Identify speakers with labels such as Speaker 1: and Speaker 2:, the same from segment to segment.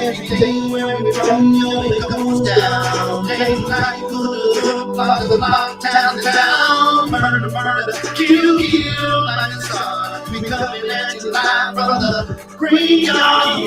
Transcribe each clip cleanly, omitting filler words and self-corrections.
Speaker 1: Everything where we from, yo, it goes down. Ain't like good, like the lockdown down. Murder, murder, kill, kill, like the sun. We coming at you live from the graveyard.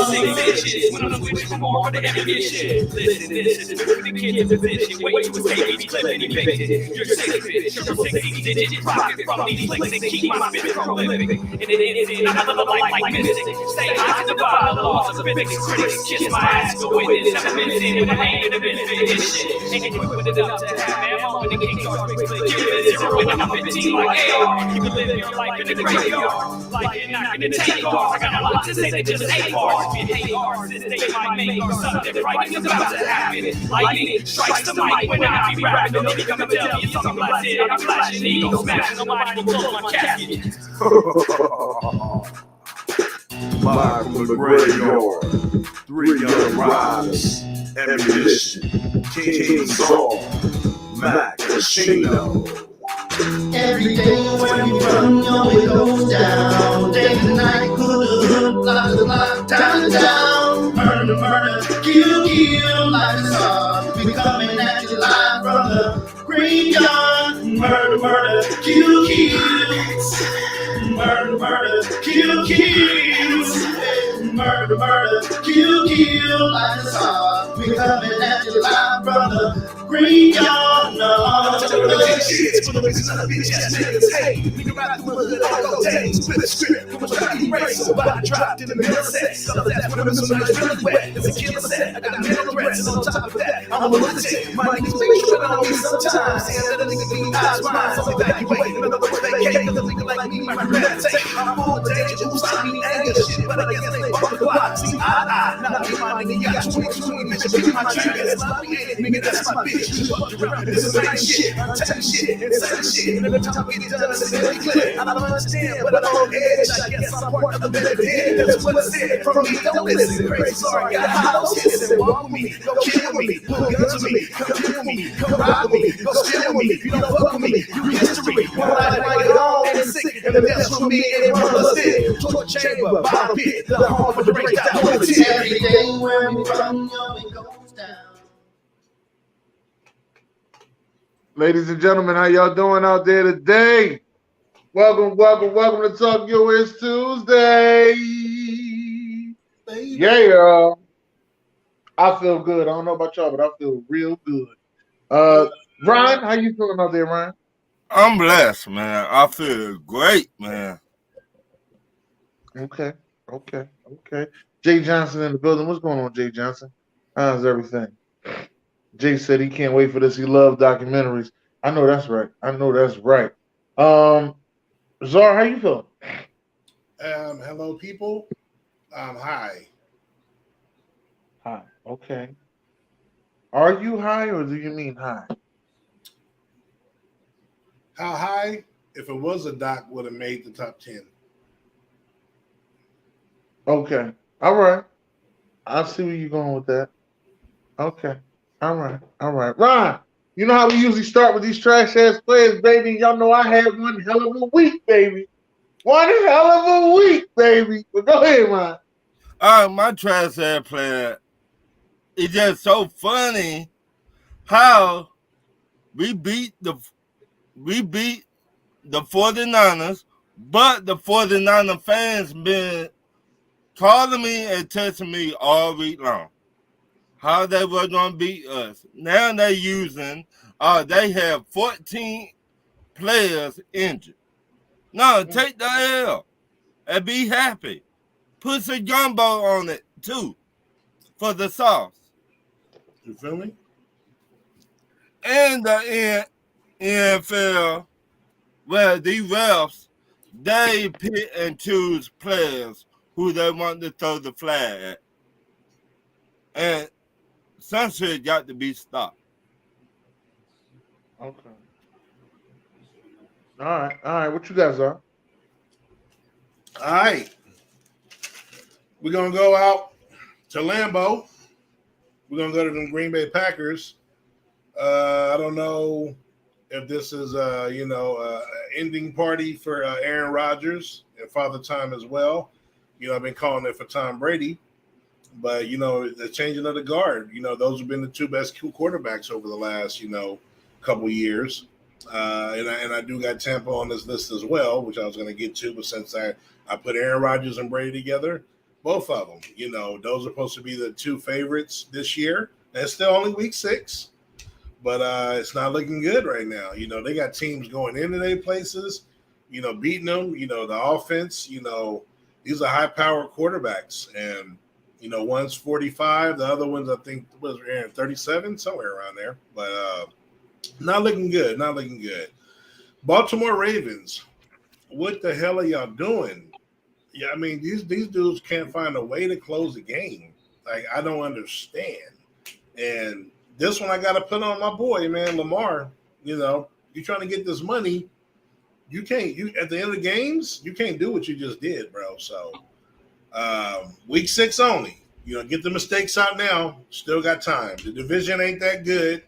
Speaker 2: Sick bitches, when I'm switching from more to ammunition. Listen, this is the kid's position. Wait to escape each clip and evicted. You're safe, bitch. You're 60 digit profit from these flicks and keep my spit prolific. And it is in another life like mystic. Stay high to divide the laws of physics. Critics kiss my ass, go in this 7 minutes in with a hand in the benefit. This shit ain't quick with it up to have ammo when the king starts big split. Give it 0 when I'm 15 like AR. You can live your life in the graveyard. Like you're not gonna take off. I got a lot to say, they just ain't bars. If you hate ours, this day might make our something right is about to happen. Lightning strikes the mic when I be rapping. Don't come and tell me something blasted. I'm flashing ego, smashing nobody will close my casket.
Speaker 3: Live from the graveyard, 3 young riders, ammunition, King Saul, Mac, Chino.
Speaker 1: Everything where we from, yo, it goes down. Day and night, good, like the lockdown down. Murder, murder, kill, kill, like the sun. We coming at you live from the graveyard. Murder, murder, kill, kills. Murder, murder, kill, kills. Murder, murder, kill, kill, like the sun. We coming at you live from the graveyard. No.
Speaker 3: Shit, for the reasons of the bitch ass niggas hate. We can ride through the hood all days. Split a script, come on, try to erase. So I dropped in the middle of sex. So that's when I'm so nice, really wet. It's a killer set. I got mental threats, and on top of that, I'm a lunatic. My niggas be tripping on me sometimes. Saying that a nigga be eyes mine. So evacuate. In other words, vacate. Cause a nigga like me might meditate. I'm full of danger. Who's I mean anger shit? But I guess they fuck the block. See, I, not me, my nigga. Got 20, bitch. Be my trigger. It's my nigga, that's my bitch. You fucked around. This is nice shit. I'm telling shit. It's shit, and every time we get it done, it's very clear. I don't understand, but I'm on edge. I guess I'm part of the better dead. That's what it said. From me, don't listen. Crazy, sorry, got high those hits and walk with me. Go kill me, pull guns with me, come kill me, come rob me, go steal with me. You don't fuck with me, you history. One life like it all and sick, and the death's for me and one of us did. Torture chamber, bottom pit, the home of the break that whole team.
Speaker 1: Everything where we from, yo, it goes down.
Speaker 4: Ladies and gentlemen, how y'all doing out there today? Welcome to Talk US Tuesday. Yeah, y'all. I feel good. I don't know about y'all, but I feel real good. Ryan, how you feeling out there, Ryan?
Speaker 5: I'm blessed, man. I feel great, man.
Speaker 4: Okay. Jay Johnson in the building. What's going on, Jay Johnson? How's everything? Jay said he can't wait for this. He loves documentaries. I know that's right. Zar, how you feeling?
Speaker 6: Hello, people. Hi.
Speaker 4: Hi. Okay. Are you high or do you mean high?
Speaker 6: How high? If it was a doc, would have made the top 10.
Speaker 4: Okay. All right. I see where you're going with that. Okay. All right. Ryan, you know how we usually start with these trash ass players, baby. Y'all know I had one hell of a week, baby. But go ahead, Ryan.
Speaker 5: My trash ass player, it's just so funny how we beat the 49ers, but the 49er fans been calling me and texting me all week long how they were going to beat us. Now they're using, they have 14 players injured. No, take the L and be happy. Put some gumbo on it, too, for the sauce.
Speaker 6: You feel me?
Speaker 5: And the NFL, well, these refs, they pick and choose players who they want to throw the flag at. And some shit got to be stopped.
Speaker 4: Okay. All right. What you guys are?
Speaker 6: All right. We're going to go out to Lambeau. We're going to go to the Green Bay Packers. I don't know if this is, an ending party for Aaron Rodgers and Father Time as well. I've been calling it for Tom Brady. But the changing of the guard, those have been the two best quarterbacks over the last couple years. And I do got Tampa on this list as well, which I was going to get to, but since I put Aaron Rodgers and Brady together, both of them, those are supposed to be the two favorites this year. And it's still only week 6, but it's not looking good right now. They got teams going into their places, beating them. The offense, these are high-powered quarterbacks, and one's 45, the other one's I think was 37, somewhere around there, but not looking good. Not looking good. Baltimore Ravens, what the hell are y'all doing? Yeah, I mean these dudes can't find a way to close the game. Like, I don't understand. And this one I got to put on my boy, man, Lamar. You're trying to get this money. You can't. At the end of the games, you can't do what you just did, bro. So week 6 only. Get the mistakes out now. Still got time. The division ain't that good.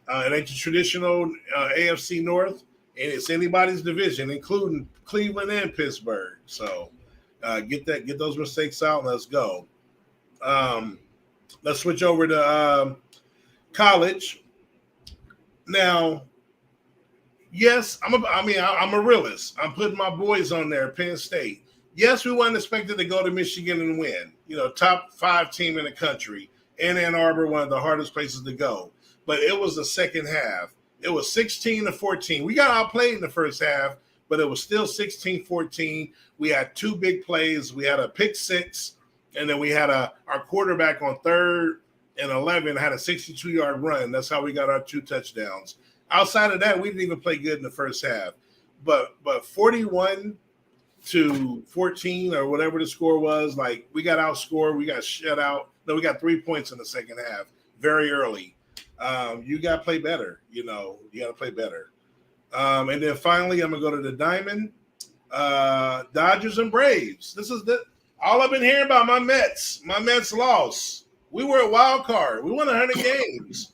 Speaker 6: It ain't the traditional AFC North, and it's anybody's division, including Cleveland and Pittsburgh. So get those mistakes out and let's go. Let's switch over to college. Now, yes, I'm a realist. I'm putting my boys on there, Penn State. Yes, we weren't expected to go to Michigan and win. Top 5 team in the country. In Ann Arbor, one of the hardest places to go. But it was the second half. It was 16-14. We got outplayed in the first half, but it was still 16-14. We had 2 big plays. We had a pick 6, and then we had our quarterback on 3rd and 11 had a 62-yard run. That's how we got our 2 touchdowns. Outside of that, we didn't even play good in the first half. But 41-14 or whatever the score was, like, we got outscored. We got shut out. No, we got 3 points in the second half very early. You got to play better. You got to play better. And then finally, I'm going to go to the Diamond. Dodgers and Braves. This is all I've been hearing about. My Mets lost. We were a wild card. We won 100 games.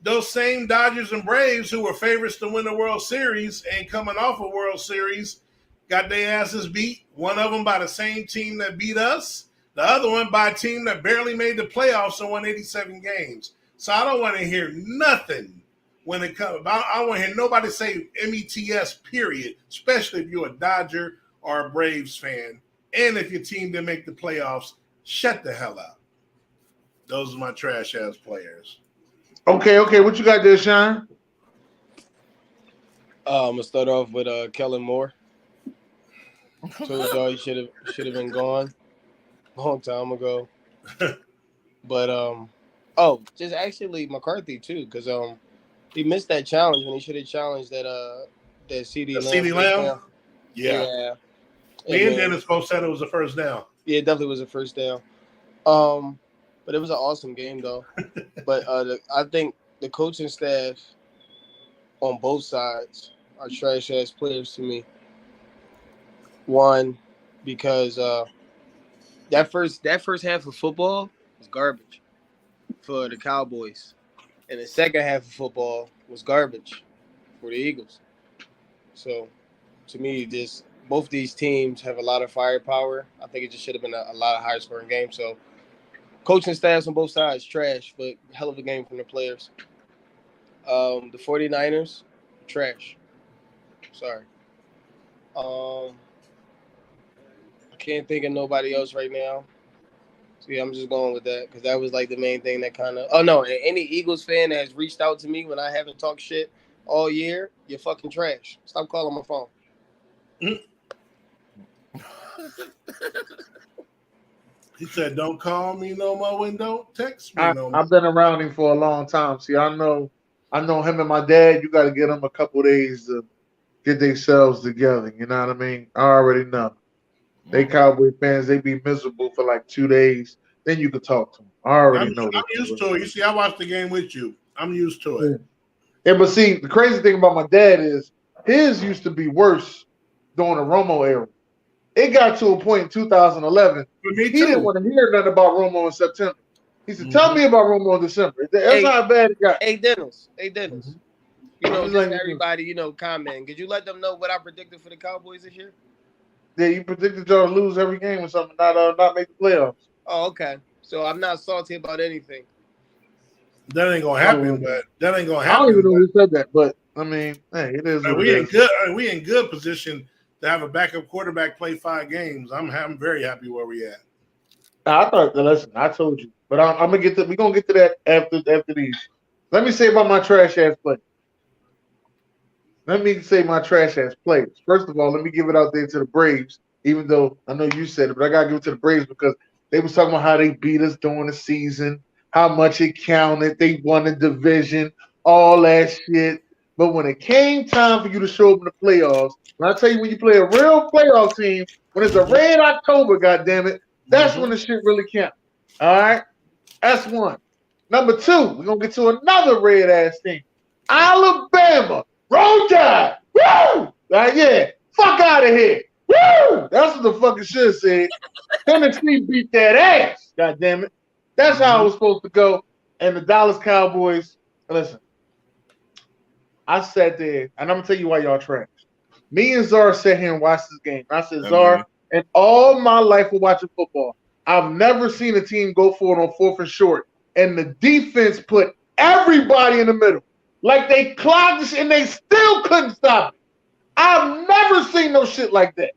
Speaker 6: Those same Dodgers and Braves who were favorites to win the World Series and coming off a World Series got their asses beat. One of them by the same team that beat us. The other one by a team that barely made the playoffs and won 87 games. So I don't want to hear nothing when it comes. I don't want to hear nobody say METS, period, especially if you're a Dodger or a Braves fan. And if your team didn't make the playoffs, shut the hell up. Those are my trash-ass players.
Speaker 4: Okay. What you got there, Sean?
Speaker 7: I'm gonna start off with Kellen Moore. Told y'all he should have been gone a long time ago. But just actually McCarthy too, because he missed that challenge when he should have challenged that CD
Speaker 6: Lamb. Yeah. Me and Dennis both said it was a first down.
Speaker 7: Yeah, it definitely was a first down. But it was an awesome game though. But I think the coaching staff on both sides are trash ass players to me. One, because that first half of football was garbage for the Cowboys, and the second half of football was garbage for the Eagles. So, to me, both these teams have a lot of firepower. I think it just should have been a lot of higher scoring games. So, coaching staffs on both sides trash, but hell of a game from the players. The 49ers, trash. Sorry. I can't think of nobody else right now. So, yeah, I'm just going with that because that was like the main thing that kind of – oh, no, and any Eagles fan that has reached out to me when I haven't talked shit all year, you're fucking trash. Stop calling my phone.
Speaker 6: He said, don't call me no more and don't text me no more.
Speaker 4: I've been around him for a long time. See, I know him and my dad. You got to get them a couple days to get themselves together. You know what I mean? I already know. They Cowboy fans, they be miserable for like 2 days. Then you can talk to them. I already know.
Speaker 6: I'm used to it. You see, I watched the game with you. I'm used to it.
Speaker 4: Yeah, but see, the crazy thing about my dad is his used to be worse during the Romo era. It got to a point in 2011. He didn't want to hear nothing about Romo in September. He said, tell me about Romo in December. That's how bad it got.
Speaker 7: Hey, Dennis. Just everybody, comment. Could you let them know what I predicted for the Cowboys this year?
Speaker 4: Yeah, you predicted y'all to lose every game or something, not make the playoffs.
Speaker 7: Oh, okay. So I'm not salty about anything.
Speaker 6: That ain't gonna happen, but that ain't gonna
Speaker 4: I don't even
Speaker 6: happen.
Speaker 4: know who said that, but I mean, hey, it is what
Speaker 6: We
Speaker 4: it
Speaker 6: in
Speaker 4: is.
Speaker 6: good. We in good position to have a backup quarterback play 5 games. I'm very happy where we at.
Speaker 4: I thought. Listen, I told you, but I'm gonna get to. We're gonna get to that after these. Let me say about my trash ass play. Let me say my trash ass players. First of all, let me give it out there to the Braves, even though I know you said it, but I gotta give it to the Braves because they was talking about how they beat us during the season, how much it counted, they won the division, all that shit. But when it came time for you to show up in the playoffs, when I tell you when you play a real playoff team, when it's a red October, goddammit, that's when the shit really counts. All right? That's one. Number two, we're gonna get to another red ass team. Alabama. Roll Tide. Woo! Yeah. Fuck out of here. Woo! That's what the fucking should have said. Tennessee beat that ass. God damn it. That's how it was supposed to go. And the Dallas Cowboys, listen, I sat there, and I'm gonna tell you why y'all trash. Me and Czar sat here and watched this game. I said, Czar, in all my life of watching football, I've never seen a team go for it on 4th and short, and the defense put everybody in the middle. Like they clogged this and they still couldn't stop it. I've never seen no shit like that.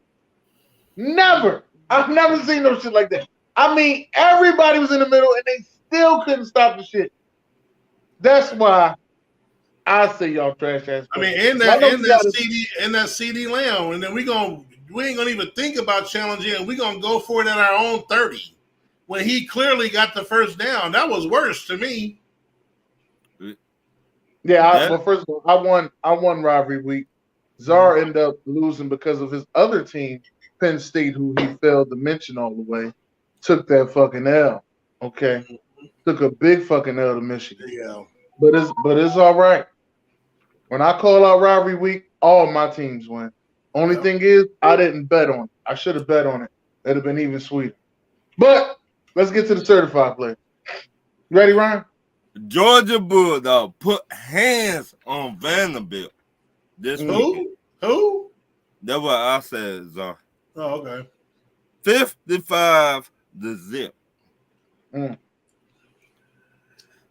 Speaker 4: Never. I've never seen no shit like that. I mean, everybody was in the middle and they still couldn't stop the shit. That's why I say y'all trash ass.
Speaker 6: I mean, in that CD Lamb, and then we ain't gonna even think about challenging, and we gonna go for it at our own 30 when he clearly got the first down. That was worse to me.
Speaker 4: Yeah, well, first of all, I won rivalry week. Czar ended up losing because of his other team, Penn State, who he failed to mention all the way, took that fucking L. Okay, took a big fucking L to Michigan.
Speaker 6: Yeah,
Speaker 4: but it's all right. When I call out rivalry week, all my teams win. Only thing is, I didn't bet on it. I should have bet on it. That'd have been even sweeter. But let's get to the certified player. Ready, Ryan?
Speaker 5: Georgia Bulldog put hands on Vanderbilt this weekend.
Speaker 6: Who?
Speaker 5: That's what I said, Czar.
Speaker 6: Oh, okay.
Speaker 5: 55-0.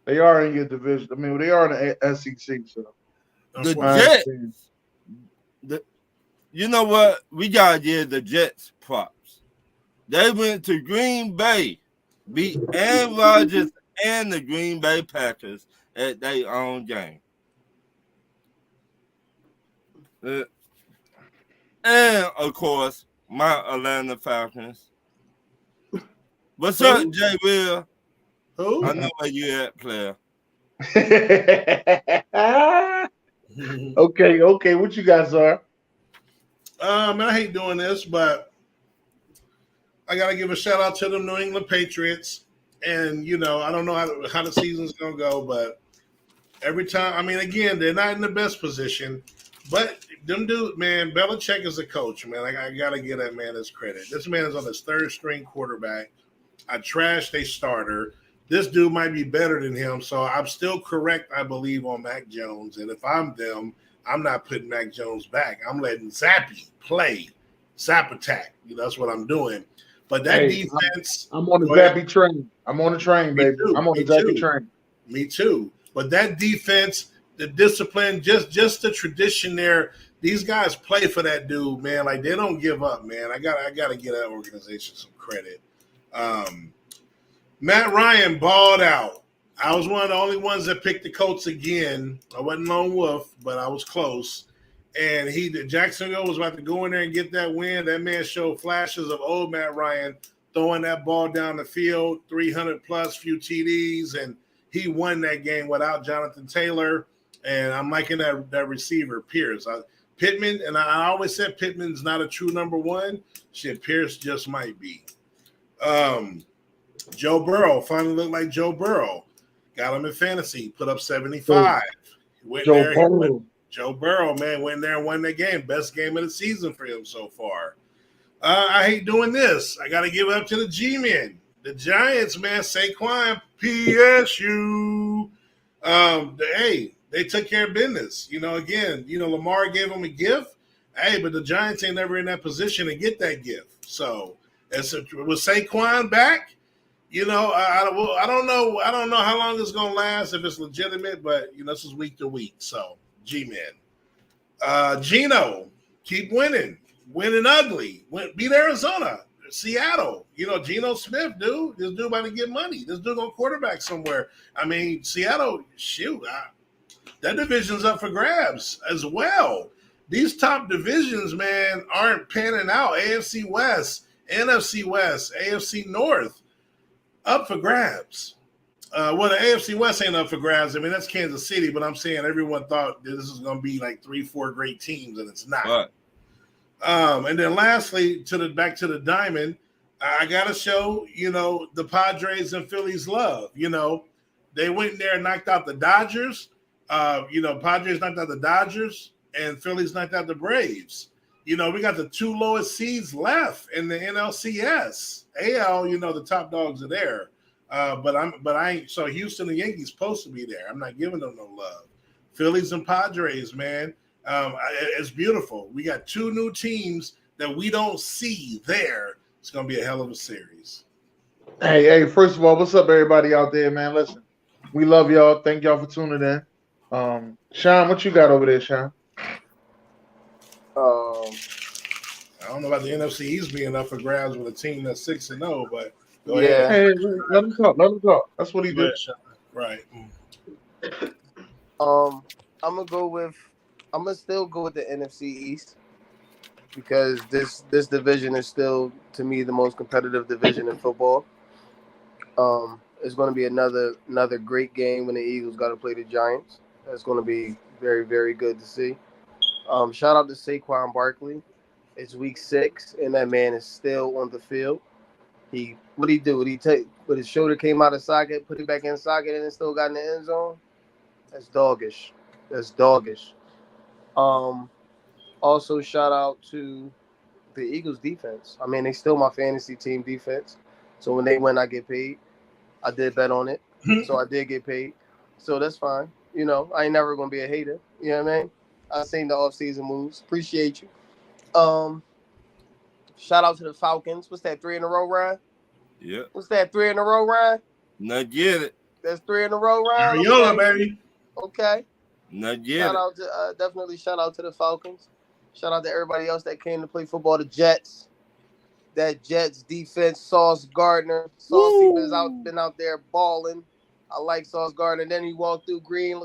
Speaker 4: They are in your division. I mean, they are in the SEC. So
Speaker 5: the Jets. You know what? We got to give the Jets props. They went to Green Bay, beat Aaron Rodgers and the Green Bay Packers at their own game. And, of course, my Atlanta Falcons. What's up, Jay Will?
Speaker 6: Who?
Speaker 5: I know where you at, player.
Speaker 4: Okay. What you guys are?
Speaker 6: I hate doing this, but I got to give a shout out to the New England Patriots. And, you know, I don't know how the season's going to go, but every time, I mean, again, they're not in the best position, but them dudes, man, Belichick is a coach, man. I got to give that man his credit. This man is on his 3rd string quarterback. I trashed a starter. This dude might be better than him, so I'm still correct, I believe, on Mac Jones. And if I'm them, I'm not putting Mac Jones back. I'm letting Zappy play, Zap attack. You know, that's what I'm doing. But that defense,
Speaker 4: I'm on the Zappy train. I'm on the train, baby. I'm on the Zappy train.
Speaker 6: Me too. But that defense, the discipline, just the tradition there. These guys play for that dude, man. Like they don't give up, man. I gotta give that organization some credit. Matt Ryan balled out. I was one of the only ones that picked the Colts again. I wasn't lone wolf, but I was close. And Jacksonville was about to go in there and get that win. That man showed flashes of old Matt Ryan throwing that ball down the field, 300 plus, few TDs, and he won that game without Jonathan Taylor. And I'm liking that receiver, Pierce. Pittman, and I always said Pittman's not a true number one. Shit, Pierce just might be. Joe Burrow finally looked like Joe Burrow. Got him in fantasy, put up 75. Joe Burrow, man, went there and won that game. Best game of the season for him so far. I hate doing this. I got to give it up to the G-men. The Giants, man, Saquon, PSU. They took care of business. You know, again, Lamar gave them a gift. Hey, but the Giants ain't never in that position to get that gift. So with Saquon back, You know, I don't know. I don't know how long it's gonna last if it's legitimate, but you know, this is week to week. So, G-Man, Gino, keep winning, winning ugly. Beat Arizona, Seattle. You know, Geno Smith, dude. This dude about to get money. This dude gonna quarterback somewhere. I mean, Seattle, shoot, that division's up for grabs as well. These top divisions, man, aren't panning out. AFC West, NFC West, AFC North. Up for grabs. Well, the AFC West ain't up for grabs. I mean, that's Kansas City, but I'm saying everyone thought that this is going to be like 3-4 great teams, and it's not.
Speaker 5: Right.
Speaker 6: And then lastly, back to the diamond, I got to show, you know, the Padres and Phillies love. You know, they went in there and knocked out the Dodgers. You know, Padres knocked out the Dodgers, and Phillies knocked out the Braves. You know, we got the 2 lowest seeds left in the NLCS. AL, you know, the top dogs are there. But I ain't, so Houston and Yankees supposed to be there. I'm not giving them no love. Phillies and Padres, man. It's beautiful. We got 2 new teams that we don't see there. It's gonna be a hell of a series.
Speaker 4: Hey, first of all, what's up, everybody out there, man? Listen, we love y'all. Thank y'all for tuning in. Sean, what you got over there, Sean?
Speaker 6: I don't know about the NFC East being up for grabs with a team that's 6-0, but go
Speaker 7: Yeah.
Speaker 6: ahead.
Speaker 4: Hey, let him talk. Let him talk. That's what he
Speaker 6: Go
Speaker 4: did.
Speaker 6: ahead, Sean. Right.
Speaker 7: I'm gonna still go with the NFC East because this division is still, to me, the most competitive division in football. It's going to be another great game when the Eagles got to play the Giants. That's going to be very, very good to see. Shout out to Saquon Barkley. It's week 6, and that man is still on the field. What he do? But his shoulder came out of socket, put it back in socket, and it still got in the end zone. That's doggish. Also, shout out to the Eagles defense. I mean, they still my fantasy team defense. So when they win, I get paid. I did bet on it, so I did get paid. So that's fine. You know, I ain't never gonna be a hater. You know what I mean? I've seen the offseason moves. Appreciate you. Shout out to the Falcons. What's that, 3 in a row, Ryan?
Speaker 5: Yeah.
Speaker 7: What's that, 3 in a row, Ryan?
Speaker 5: Not get it.
Speaker 7: That's 3 in a row, Ryan?
Speaker 6: Areola, baby.
Speaker 7: Okay.
Speaker 5: Not get
Speaker 7: Shout
Speaker 5: it.
Speaker 7: out to definitely shout out to the Falcons. Shout out to everybody else that came to play football. The Jets. That Jets defense, Sauce Gardner. Saucy been out there balling. I like Sauce Gardner. Then he walked through green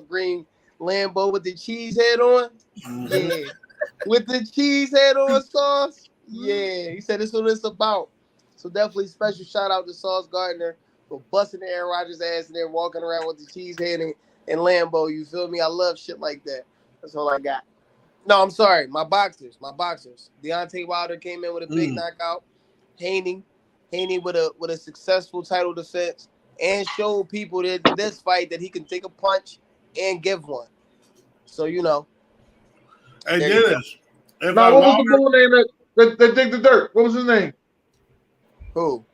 Speaker 7: Lambo with the cheese head on. Yeah. With the cheese head on, Sauce. Yeah. He said this is what it's about. So definitely special shout out to Sauce Gardner for busting Aaron Rodgers' ass and then walking around with the cheese head and Lambo. You feel me? I love shit like that. That's all I got. No, I'm sorry. My boxers. Deontay Wilder came in with a big knockout. Haney with a successful title defense and showed people that this fight that he can take a punch and give one. So, you know.
Speaker 6: Hey, Dennis.
Speaker 4: What was the bull name that dig the dirt? What was his name?
Speaker 7: Who?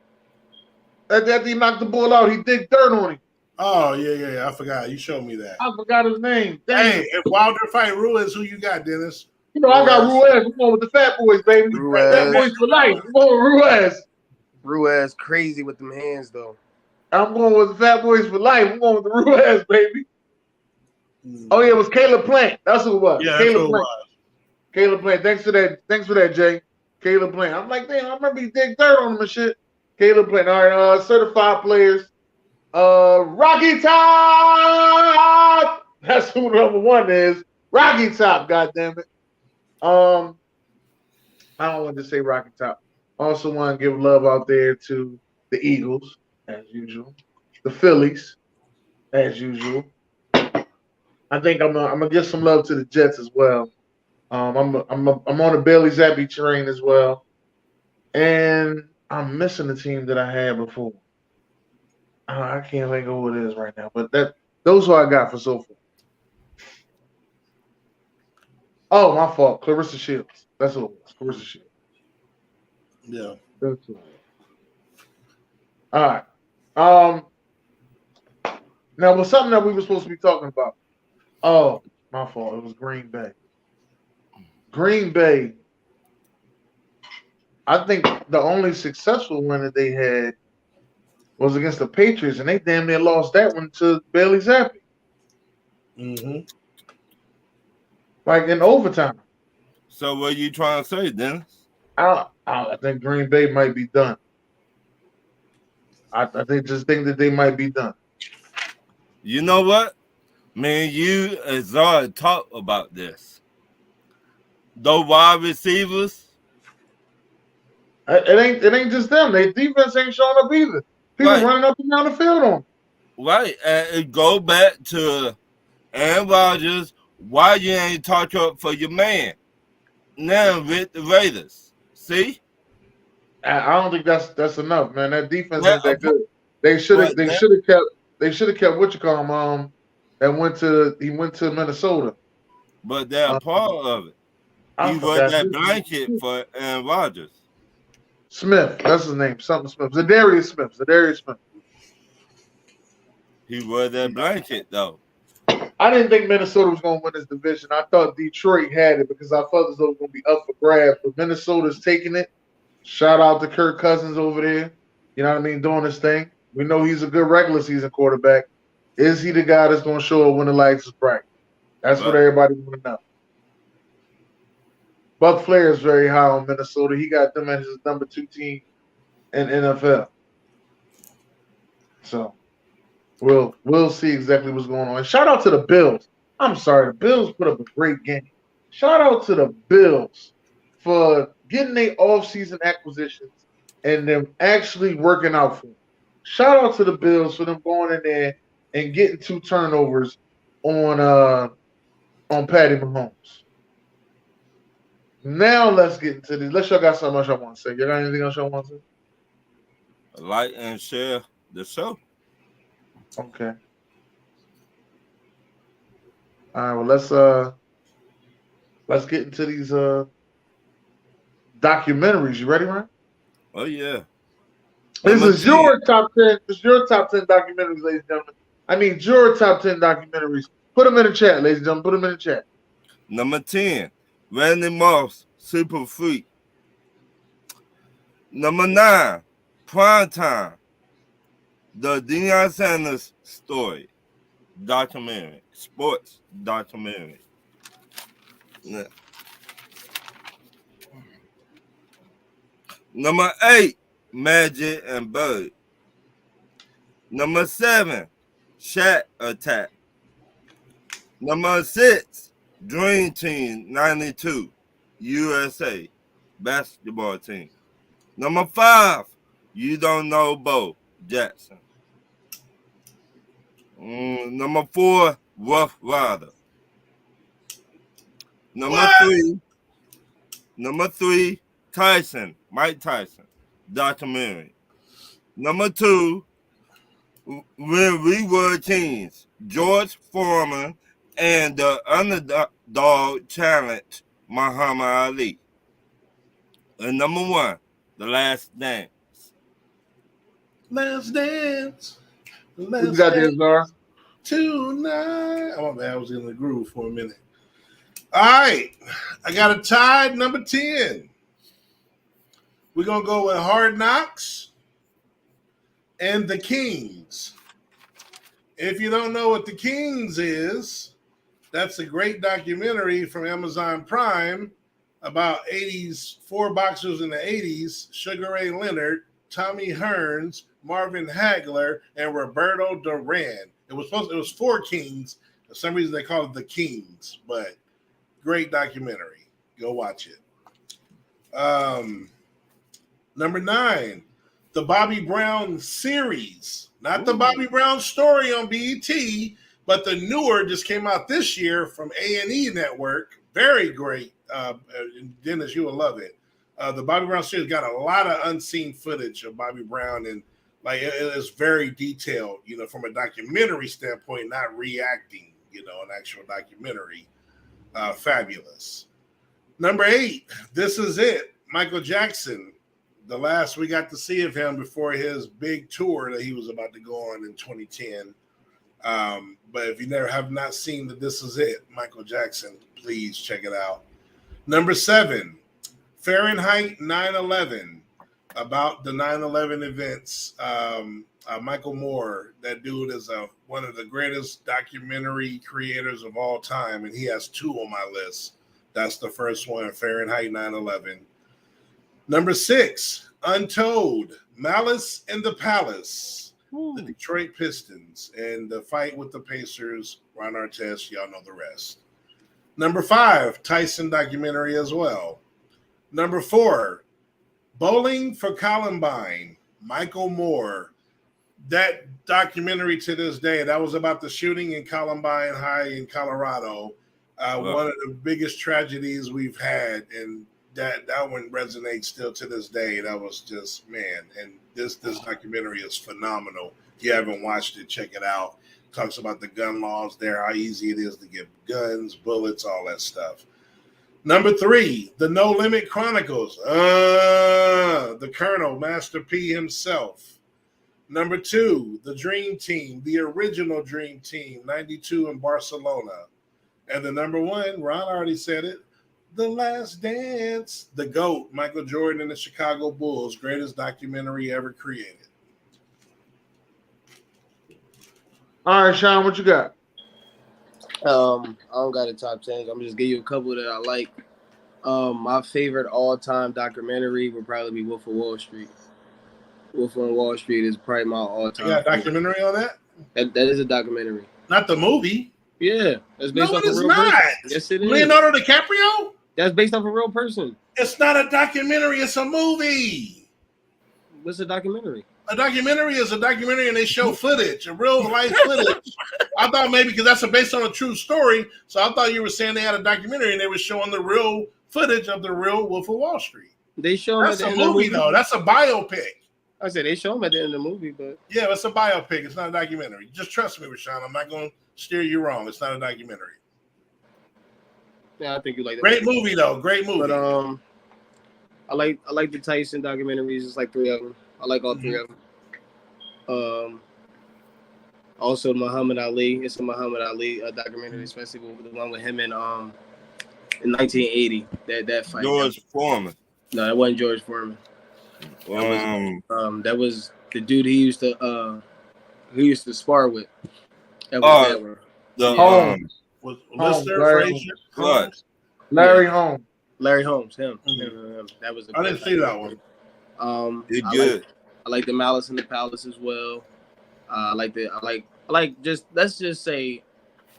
Speaker 4: After he knocked the bull out, he dig dirt on him.
Speaker 6: Oh, yeah. I forgot. You showed me that.
Speaker 4: I forgot his name. Dang.
Speaker 6: Hey, if Wilder fight Ruiz, who you got, Dennis?
Speaker 4: You know, I got Ruiz. We're going with the Fat Boys, baby. Fat Boys for life. We're going with Ruiz.
Speaker 7: Ruiz crazy with them hands, though.
Speaker 4: I'm going with the Fat Boys for life. We're going with the Ruiz, baby. Oh, yeah, it was Caleb Plant. That's who it was.
Speaker 6: Yeah,
Speaker 4: Caleb Plant. Caleb Plant. Thanks for that, Jay. Caleb Plant. I'm like, damn, I remember he dig dirt on him and shit. Caleb Plant. All right, certified players. Rocky Top. That's who number 1 is. Rocky Top, goddammit. I don't want to say Rocky Top. Also want to give love out there to the Eagles, as usual. The Phillies, as usual. I think I'm gonna give some love to the Jets as well. I'm on the Bailey Zappi train as well, and I'm missing the team that I had before. I can't think of who it is right now, but those are I got for so far. Oh, my fault. Clarissa Shields. That's what it was. Clarissa Shields.
Speaker 6: Yeah.
Speaker 4: That's it. All right. Now, was something that we were supposed to be talking about? Oh, my fault. It was Green Bay. Green Bay. I think the only successful win that they had was against the Patriots, and they damn near lost that one to Bailey Zappi,
Speaker 6: Mm-hmm.
Speaker 4: like in overtime.
Speaker 5: So what you trying to say, Dennis?
Speaker 4: I think Green Bay might be done. I think that they might be done.
Speaker 5: You know what? Man, you and Zara talk about this. Those wide receivers,
Speaker 4: It ain't just them. Their defense ain't showing up either. People
Speaker 5: right,
Speaker 4: running up and down the field on them.
Speaker 5: right. And it go back to Aaron Rodgers. Why you ain't talk up for your man? Now with the Raiders. See?
Speaker 4: I don't think that's enough, man. That defense
Speaker 5: Well,
Speaker 4: ain't that good. They should have
Speaker 5: but
Speaker 4: they
Speaker 5: that,
Speaker 4: should have kept what you call him that he went to Minnesota.
Speaker 5: but they're a
Speaker 4: Uh,
Speaker 5: part of it.
Speaker 4: I
Speaker 5: He was
Speaker 4: forgot
Speaker 5: that blanket for Aaron Rodgers.
Speaker 4: Smith. That's his name. Something Smith. Zadarius Smith.
Speaker 5: He was that blanket though.
Speaker 4: I didn't think Minnesota was going to win this division. I thought Detroit had it because I felt as though it was going to be up for grabs. But Minnesota's taking it. Shout out to Kirk Cousins over there. You know what I mean? Doing his thing. We know he's a good regular season quarterback. Is he the guy that's going to show up when the lights is bright? That's what everybody want to know. Buck Flair is very high on Minnesota. He got them as his number 2 team in NFL. So we'll see exactly what's going on. And shout out to the Bills. I'm sorry, the Bills put up a great game. Shout out to the Bills for getting their off-season acquisitions and them actually working out for them. Shout out to the Bills for them going in there and getting 2 turnovers on Patty Mahomes. Now let's get into this. Let's y'all got something else I want to say. You got anything else y'all want to say?
Speaker 5: Like and share the show.
Speaker 4: Okay. All right. Well, let's get into these documentaries. You ready, Ryan?
Speaker 5: Oh yeah.
Speaker 4: This
Speaker 5: Number
Speaker 4: is
Speaker 5: 10.
Speaker 4: your top 10. This is your top 10 documentaries, ladies and gentlemen. I need your top 10 documentaries. Put them in the chat, ladies and gentlemen. Put them in the chat.
Speaker 5: Number 10, Randy Moss, Super Freak. Number 9, Prime Time, the Deion Sanders story, documentary, sports documentary. Number 8, Magic and Bird. Number 7, Shaq Attack. Number 6, Dream Team 92, USA, basketball team. Number 5, You Don't Know Bo Jackson. Number 4, Rough Rider. Number 3, Tyson, Mike Tyson, documentary. Number 2, When We Were Kings, George Foreman and the Underdog Challenge, Muhammad Ali. And number 1, The Last Dance.
Speaker 6: Last dance.
Speaker 4: Who you got there, Zara?
Speaker 6: Tonight. Oh, man, I was in the groove for a minute. All right. I got a tied number 10. We're going to go with Hard Knocks and The Kings. If you don't know what The Kings is, that's a great documentary from Amazon Prime about 80s, 4 boxers in the 80s, Sugar Ray Leonard, Tommy Hearns, Marvin Hagler, and Roberto Duran. It was 4 kings. For some reason they call it The Kings, but great documentary. Go watch it. Number 9, the Bobby Brown series. Not the Bobby Brown story on BET, but the newer just came out this year from A&E Network. Very great. Dennis, you will love it. The Bobby Brown series got a lot of unseen footage of Bobby Brown, and like it is very detailed, from a documentary standpoint, not reacting, an actual documentary. Fabulous. Number 8, This Is It. Michael Jackson. The last we got to see of him before his big tour that he was about to go on in 2010. But if you have not seen the This Is It, Michael Jackson, please check it out. Number 7, Fahrenheit 9/11. about the 9/11 events. Michael Moore, that dude is one of the greatest documentary creators of all time, and he has 2 on my list. That's the first one, Fahrenheit 9/11. Number 6, Untold, Malice in the Palace, the Detroit Pistons, and the fight with the Pacers, Ron Artest, y'all know the rest. Number 5, Tyson documentary as well. Number 4, Bowling for Columbine, Michael Moore. That documentary to this day, that was about the shooting in Columbine High in Colorado. One of the biggest tragedies we've had, and that one resonates still to this day. That was just, man, and this documentary is phenomenal. If you haven't watched it, check it out. Talks about the gun laws there, how easy it is to get guns, bullets, all that stuff. Number 3, the No Limit Chronicles. The Colonel, Master P himself. Number 2, the Dream Team, the original Dream Team, 92 in Barcelona. And the number 1, Ron already said it, The Last Dance, the GOAT, Michael Jordan and the Chicago Bulls, greatest documentary ever created.
Speaker 4: All right, Sean, what you got?
Speaker 7: I don't got a top 10. I'm just give you a couple that I like. My favorite all-time documentary would probably be Wolf of Wall Street. Wolf on Wall Street is probably my all-time.
Speaker 6: You got a documentary on that?
Speaker 7: That is a documentary.
Speaker 6: Not the movie.
Speaker 7: Yeah, that's based
Speaker 6: No,
Speaker 7: off
Speaker 6: it
Speaker 7: a
Speaker 6: is
Speaker 7: real
Speaker 6: not.
Speaker 7: person. Yes, it is.
Speaker 6: Leonardo DiCaprio?
Speaker 7: That's based off a real person.
Speaker 6: It's not a documentary. It's a movie.
Speaker 7: What's a documentary?
Speaker 6: A documentary is a documentary, and they show footage, a real life footage. I thought maybe because that's based on a true story, so I thought you were saying they had a documentary and they were showing the real footage of the real Wolf of Wall Street.
Speaker 7: They show
Speaker 6: That's a movie, though. That's a biopic.
Speaker 7: I said they show them at the end of the movie, but
Speaker 6: yeah, it's a biopic. It's not a documentary. Just trust me, Rashawn. I'm not going to steer you wrong. It's not a documentary.
Speaker 7: yeah, I think you like that.
Speaker 6: Great movie, though. Great movie.
Speaker 7: But I like the Tyson documentaries. It's like 3 of them. I like all 3 of them. Also Muhammad Ali. It's a Muhammad Ali documentary, especially the one with him in 1980. That fight.
Speaker 5: George Foreman.
Speaker 7: No, that wasn't George Foreman. That was the dude he used to spar with. That was that one.
Speaker 6: Was Lister,
Speaker 4: Larry
Speaker 6: Frazier?
Speaker 4: Larry Holmes.
Speaker 7: Larry Holmes, him. That was.
Speaker 6: I didn't see that one.
Speaker 5: It's good.
Speaker 7: I like the Malice in the Palace as well. I like let's just say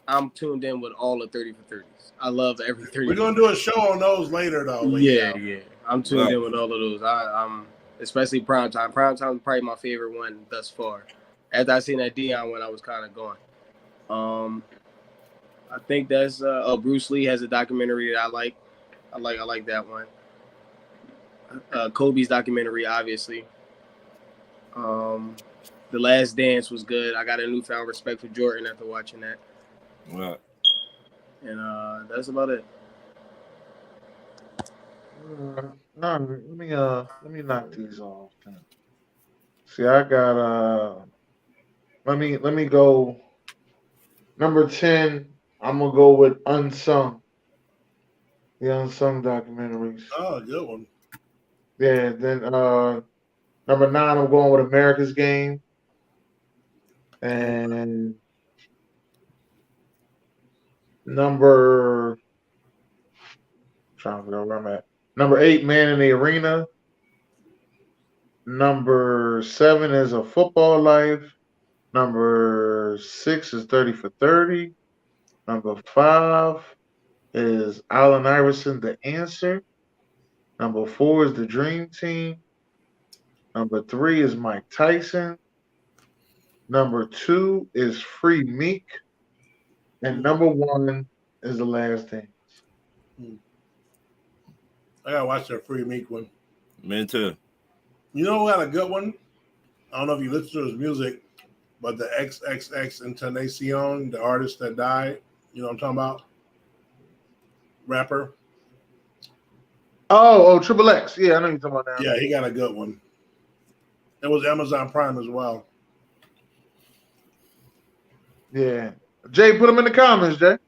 Speaker 7: I'm tuned in with all the 30 for 30s. I love every 30.
Speaker 6: We're gonna do a show on those later, though.
Speaker 7: Yeah. I'm tuned in with all of those. I'm especially Primetime. Primetime is probably my favorite one thus far. After I seen that Dion one, I was kind of going. I think that's Bruce Lee has a documentary that I like. I like that one. Kobe's documentary, obviously. The Last Dance was good. I got a newfound respect for Jordan after watching that.
Speaker 5: Right.
Speaker 7: And that's about it.
Speaker 4: Let me knock these off. See, I got let me go number 10. I'm gonna go with Unsung. The Unsung documentaries.
Speaker 6: Oh, good one.
Speaker 4: Yeah, then number 9, I'm going with America's Game. And trying to figure out where I'm at. Number 8, Man in the Arena. Number 7 is A Football Life. Number 6 is 30 for 30. Number 5 is Allen Iverson, The Answer. Number 4 is The Dream Team. Number 3 is Mike Tyson. Number 2 is Free Meek. And number 1 is The Last Dance.
Speaker 6: I gotta watch that Free Meek one.
Speaker 5: Me too.
Speaker 6: You know who had a good one? I don't know if you listen to his music, but the XXX Encarnacion, the artist that died, you know what I'm talking about? Rapper.
Speaker 4: Oh, Triple X. Yeah, I know you're talking about that.
Speaker 6: Yeah, he got a good one. It was Amazon Prime as well.
Speaker 4: Yeah. Jay, put them in the comments, Jay.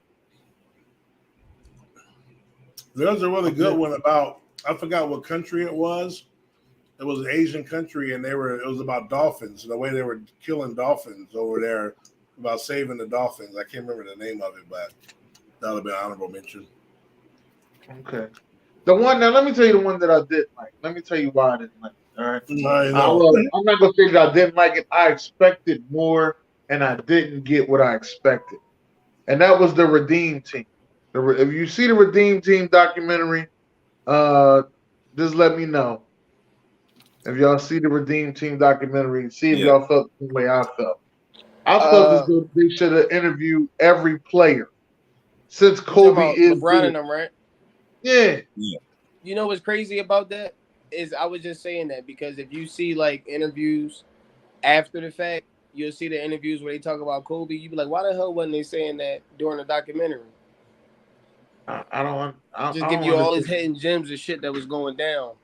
Speaker 6: There's a really good one about, I forgot what country it was. It was an Asian country, and it was about dolphins. The way they were killing dolphins over there, about saving the dolphins. I can't remember the name of it, but that would have been an honorable mention.
Speaker 4: Okay. The one now, let me tell you the one that I didn't like. Let me tell you why I didn't like it. All right. I'm not gonna say that I didn't like it. I expected more, and I didn't get what I expected. And that was the Redeem Team. If you see the Redeem Team documentary, just let me know. If y'all see the Redeem Team documentary, see if y'all felt the way I felt. I felt as though they should have interviewed every player since Kobe is
Speaker 7: LeBron and them, right?
Speaker 4: Yeah.
Speaker 7: You know what's crazy about that is I was just saying that because if you see like interviews after the fact, you'll see the interviews where they talk about Kobe. You be like, why the hell wasn't they saying that during the documentary?
Speaker 4: I don't
Speaker 7: just give you all his hidden gems and shit that was going down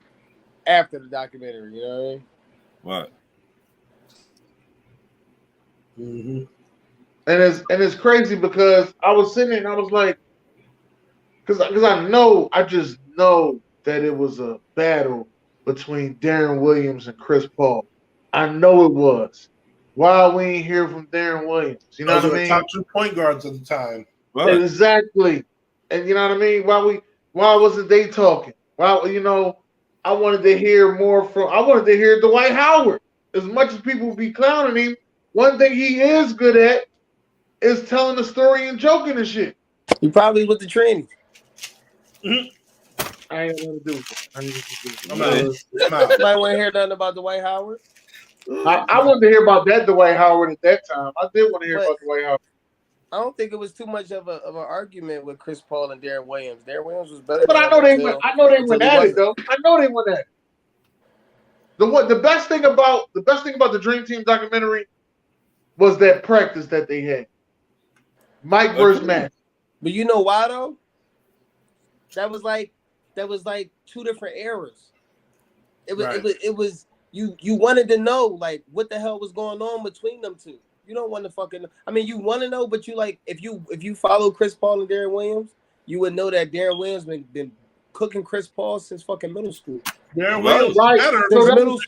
Speaker 7: after the documentary. You know what I mean?
Speaker 5: Right.
Speaker 6: Mm-hmm.
Speaker 4: And it's crazy because I was sitting there and I was like, because I just know that it was a battle between Darren Williams and Chris Paul. I know it was. Why we ain't hear from Darren Williams? You know
Speaker 6: Those
Speaker 4: what I
Speaker 6: were
Speaker 4: mean?
Speaker 6: the top 2 point guards at the time.
Speaker 5: Right.
Speaker 4: Exactly. And you know what I mean? Why wasn't they talking? Why I wanted to hear Dwight Howard. As much as people be clowning him, one thing he is good at is telling the story and joking and shit.
Speaker 7: He probably with the training.
Speaker 6: Mm-hmm.
Speaker 4: I ain't want to do it. I need to do it.
Speaker 6: I'm out.
Speaker 7: Nobody want to hear nothing about Dwight Howard.
Speaker 4: I wanted to hear about that Dwight Howard at that time. I did want to hear about Dwight Howard.
Speaker 7: I don't think it was too much of an argument with Chris Paul and Darren Williams. Darren Williams was better.
Speaker 4: But I know they went at it though. I know they went at it. The best thing about the Dream Team documentary was that practice that they had. Mike versus Matt.
Speaker 7: But you know why though? That was like 2 different eras. It was you wanted to know like what the hell was going on between them two. You don't want to fucking. I mean, you want to know, but you like if you follow Chris Paul and Darren Williams, you would know that Darren Williams been cooking Chris Paul since fucking middle school.
Speaker 6: Darren Williams is better.
Speaker 4: So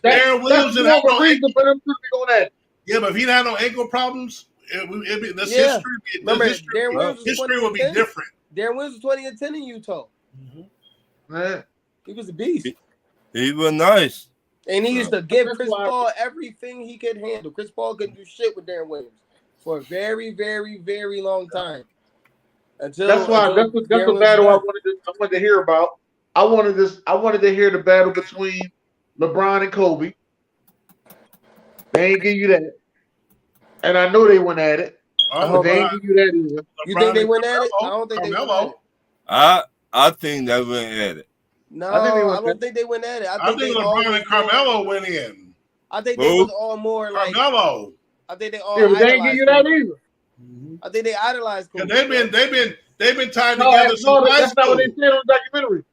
Speaker 6: Darren Williams
Speaker 4: didn't have no reason for them to be on that.
Speaker 6: Yeah, but if he didn't have no ankle problems, history would be different.
Speaker 7: Darren Williams was 20 and 10 in Utah.
Speaker 4: Mm-hmm. Man.
Speaker 7: He was a beast.
Speaker 5: He was nice.
Speaker 7: And he used to give Chris Paul everything he could handle. Chris Paul couldn't do shit with Darren Williams for a very, very, very long time. That's the battle I wanted to hear about. I wanted to hear the battle between LeBron and Kobe. They ain't give you that. And I know they went at it. But they ain't give you that either. You think they went at it? I don't think they went at it.
Speaker 5: I think they went at it.
Speaker 7: No, I don't think they went at it.
Speaker 6: I think LeBron and Carmelo went in.
Speaker 7: I think they was all more like
Speaker 6: Carmelo.
Speaker 7: I think they all.
Speaker 4: Yeah, but they ain't give you that either.
Speaker 7: I think they idolized Kobe.
Speaker 6: They've been tied together since high
Speaker 4: that's
Speaker 6: school.
Speaker 4: not what they said on the documentary.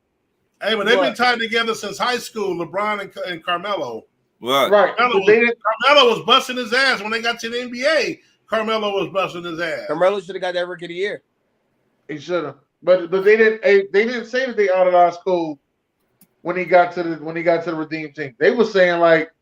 Speaker 6: Hey, but they've been tied together since high school. LeBron and Carmelo.
Speaker 5: Right.
Speaker 6: Carmelo was busting his ass when they got to the NBA. Carmelo was busting his ass.
Speaker 7: Carmelo should have got that Rookie of the Year.
Speaker 4: He should have, but they didn't. They didn't say that they idolized Kobe when he got to the Redeem Team. They were saying like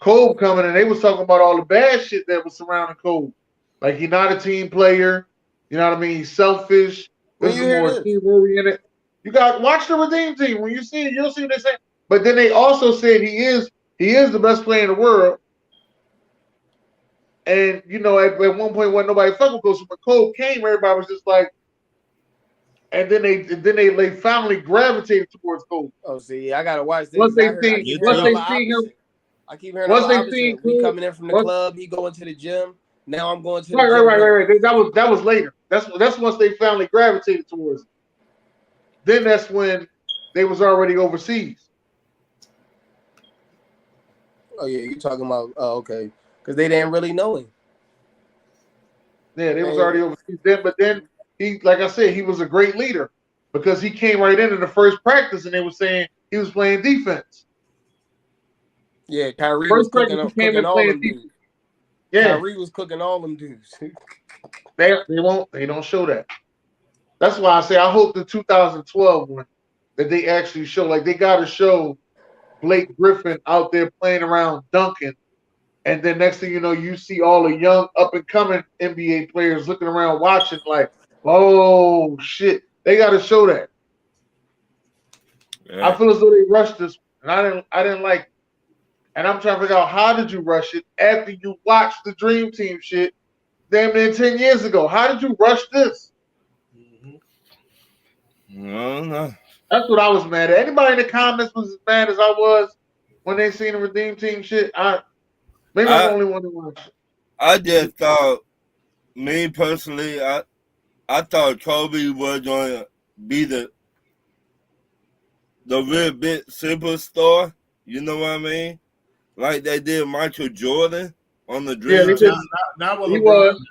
Speaker 4: Kobe coming, and they was talking about all the bad shit that was surrounding Kobe. Like he's not a team player. You know what I mean? He's selfish. This is more team oriented. You got watch the Redeem Team. When you see it, you'll see what they say. But then they also said he is the best player in the world. And you know, at one point when nobody fucking with Kobe, so when Kobe came, everybody was just like, and then they finally gravitated towards Kobe.
Speaker 7: Oh, see, I gotta watch this.
Speaker 4: Once they see him,
Speaker 7: I keep hearing all the opposite. We coming in from the club, he going to the gym. Now I'm going to the gym.
Speaker 4: Right. That was later. That's once they finally gravitated towards it. Then that's when they was already overseas.
Speaker 7: Oh yeah, you're talking about okay. Because they didn't really know him.
Speaker 4: Yeah, they was already overseas then, but then he, like I said, he was a great leader because he came right into the first practice and they were saying he was playing defense.
Speaker 7: Yeah, Kyrie was cooking all them dudes.
Speaker 4: Yeah,
Speaker 7: Kyrie was cooking all them dudes.
Speaker 4: They don't show that. That's why I say I hope the 2012 one that they actually show, like they got to show Blake Griffin out there playing around dunking, and then next thing you know, you see all the young up and coming NBA players looking around watching like, oh shit, they got to show that.
Speaker 5: Yeah.
Speaker 4: I feel as though they rushed this, and I didn't like it. And I'm trying to figure out how did you rush it after you watched the Dream Team shit damn near 10 years ago? How did you rush this?
Speaker 5: No.
Speaker 4: That's what I was mad at. Anybody in the comments was as mad as I was when they seen the Redeem Team shit? Maybe I'm the only one that watched it.
Speaker 5: I just thought, me personally, I thought Kobe was going to be the real big superstar. You know what I mean? Like they did Michael Jordan on the Dream
Speaker 4: Yeah,
Speaker 5: Team.
Speaker 6: Not with
Speaker 4: he
Speaker 6: LeBron.
Speaker 4: was.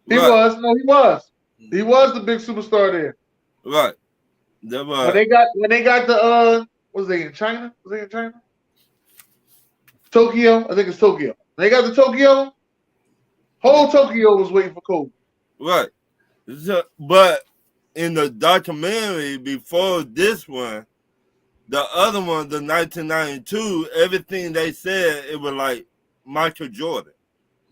Speaker 4: He
Speaker 5: Right.
Speaker 4: was. No, he was. He was the big superstar there.
Speaker 5: Right. That was,
Speaker 4: When they got the was they in China? Was they in China? Tokyo? I think it's Tokyo. When they got the Tokyo, whole Tokyo was waiting for Kobe.
Speaker 5: right. So, but in the documentary before this one, the other one, the 1992, everything they said, it was like Michael Jordan.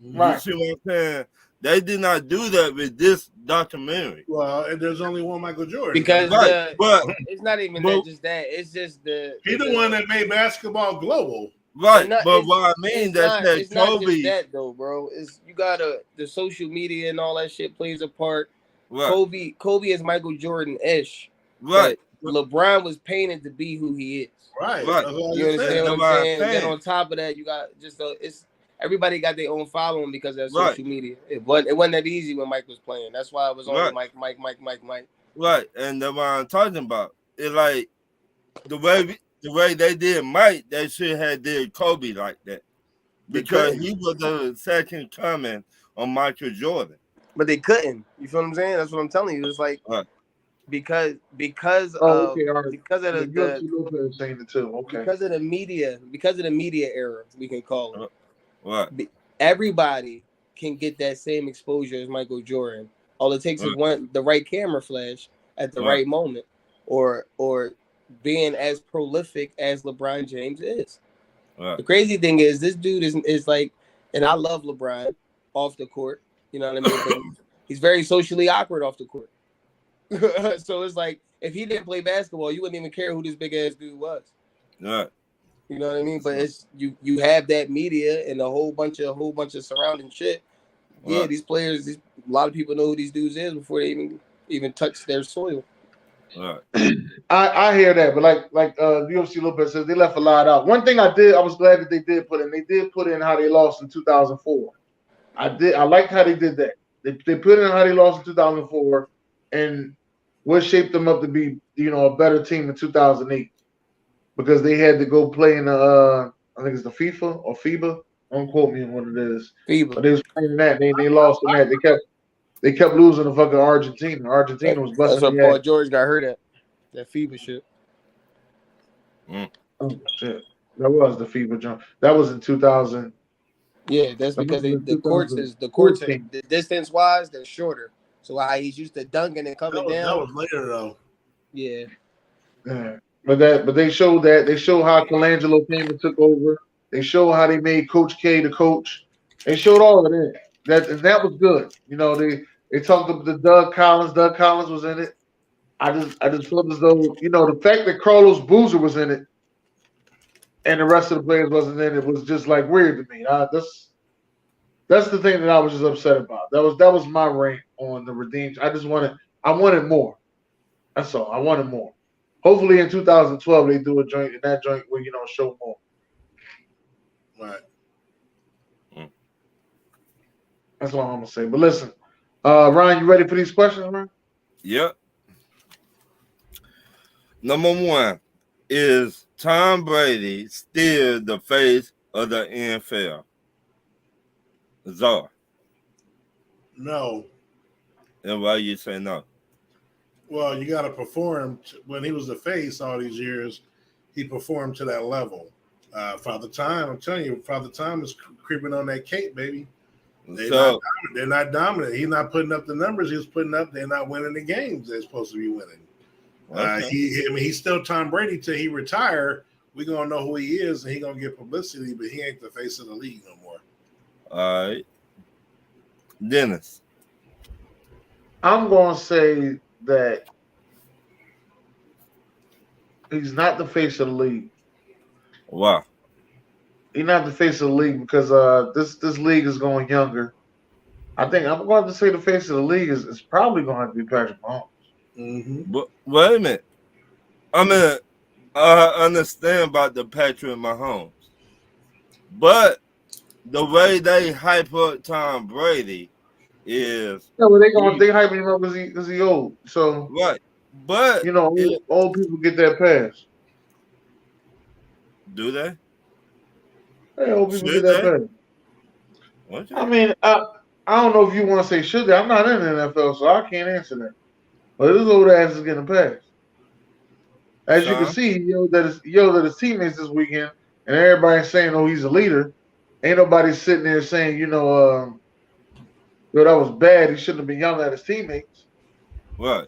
Speaker 4: Right.
Speaker 5: You see what I'm saying? They did not do that with this documentary.
Speaker 6: Well, and there's only one Michael Jordan.
Speaker 7: Because
Speaker 5: Right, but
Speaker 7: it's not even
Speaker 5: but-
Speaker 7: that, just that. It's just
Speaker 6: He's the one that made basketball global.
Speaker 5: right,
Speaker 7: not-
Speaker 5: but
Speaker 7: it's-
Speaker 5: what I mean
Speaker 7: it's
Speaker 5: that
Speaker 7: not,
Speaker 5: said
Speaker 7: it's not
Speaker 5: Kobe,
Speaker 7: just that though, bro. It's you gotta the social media and all that shit plays a part.
Speaker 5: right,
Speaker 7: Kobe is Michael Jordan-ish.
Speaker 5: right,
Speaker 7: But LeBron was painted to be who he is.
Speaker 6: Right.
Speaker 5: Right.
Speaker 6: That's what I
Speaker 7: You
Speaker 6: just said.
Speaker 7: understand what I'm
Speaker 5: That's what I'm
Speaker 7: saying? And then
Speaker 5: saying.
Speaker 7: on top of that, you got just it's everybody got their own following because of
Speaker 5: Right.
Speaker 7: social media. It wasn't that easy when Mike was playing. That's why it was only
Speaker 5: Right.
Speaker 7: Mike.
Speaker 5: right, and that's what I'm talking about. It's like the way they did Mike, they should have did Kobe like that because he was the second coming on Michael Jordan.
Speaker 7: But they couldn't. You feel what I'm saying? That's what I'm telling you. It's like
Speaker 5: Right.
Speaker 7: because
Speaker 4: Oh, okay, all right.
Speaker 7: because of the
Speaker 4: UFC Lopez saying it too. Okay.
Speaker 7: because of the media era, we can call it.
Speaker 5: Right,
Speaker 7: Everybody can get that same exposure as Michael Jordan. All it takes is the right camera flash at the right moment, or being as prolific as LeBron James is.
Speaker 5: right,
Speaker 7: The crazy thing is this dude is like, and I love LeBron off the court. You know what I mean? But he's very socially awkward off the court. So it's like if he didn't play basketball, you wouldn't even care who this big ass dude was.
Speaker 5: right.
Speaker 7: You know what I mean? But it's you have that media and a whole bunch of surrounding shit. Yeah,
Speaker 5: Right.
Speaker 7: these players, a lot of people know who these dudes is before they even touch their soil.
Speaker 5: Right.
Speaker 4: I hear that, but like UFC Lopez says, they left a lot out. One thing I was glad that they did put in how they lost in 2004. I liked how they did that. They put in how they lost in 2004 and what shaped them up to be, a better team in 2008 because they had to go play in the I think it's the FIFA or FIBA. Don't quote me on what it is.
Speaker 7: FIBA.
Speaker 4: But they was playing that. They lost in that. They kept losing to fucking Argentina. Argentina was busting.
Speaker 7: That's what Paul George got hurt at. That FIBA shit.
Speaker 4: Oh shit. That was the FIBA jump. That was in 2000.
Speaker 7: Yeah, that's because the courts the distance wise they're shorter. So he's used to dunking and coming down.
Speaker 6: That was later though.
Speaker 7: Yeah.
Speaker 4: Yeah. But they showed how Colangelo came and took over. They showed how they made Coach K the coach. They showed all of that. That was good. They talked about the Doug Collins. Doug Collins was in it. I just felt as though, the fact that Carlos Boozer was in it and the rest of the players wasn't in it was just like weird to me. That's the thing that I was just upset about. That was my rant on the Redeemed. I wanted more. That's all. I wanted more. Hopefully in 2012 they do a joint where show more.
Speaker 6: Right.
Speaker 4: That's all I'm gonna say. But listen, Ryan, you ready for these questions, man?
Speaker 5: Yep. Number one, is Tom Brady still the face of the NFL? Czar.
Speaker 6: No.
Speaker 5: And why you say no?
Speaker 6: Well, you got to perform. When he was the face all these years, he performed to that level. Father Time, I'm telling you, Father Time is creeping on that cake, baby. They're not dominant. He's not putting up the numbers he was putting up. They're not winning the games they're supposed to be winning.
Speaker 5: Okay.
Speaker 6: He's still Tom Brady till he retire, we're gonna know who he is, and he gonna get publicity, but he ain't the face of the league no more.
Speaker 5: All right. Dennis.
Speaker 4: I'm going to say that he's not the face of the league.
Speaker 5: Wow.
Speaker 4: He's not the face of the league because this league is going younger. I think I'm going to say the face of the league is probably going to have to be Patrick Mahomes.
Speaker 6: Mm-hmm.
Speaker 5: But wait a minute. I mean, I understand about the Patrick Mahomes, but the way they hype up Tom Brady is
Speaker 4: Yeah, well, they hyping him up because he old. So
Speaker 5: right. But
Speaker 4: you know, old people get that pass.
Speaker 5: do they?
Speaker 4: Hey, old people get
Speaker 5: Should
Speaker 4: that
Speaker 5: they?
Speaker 4: pass.
Speaker 5: What
Speaker 4: I mean, I don't know if you want to say should they. I'm not in the NFL, so I can't answer that. But this old ass is getting a pass. As you can see, he yelled at his teammates this weekend, and everybody's saying, "Oh, he's a leader." Ain't nobody sitting there saying, yo, that was bad. He shouldn't have been yelling at his teammates.
Speaker 5: Right.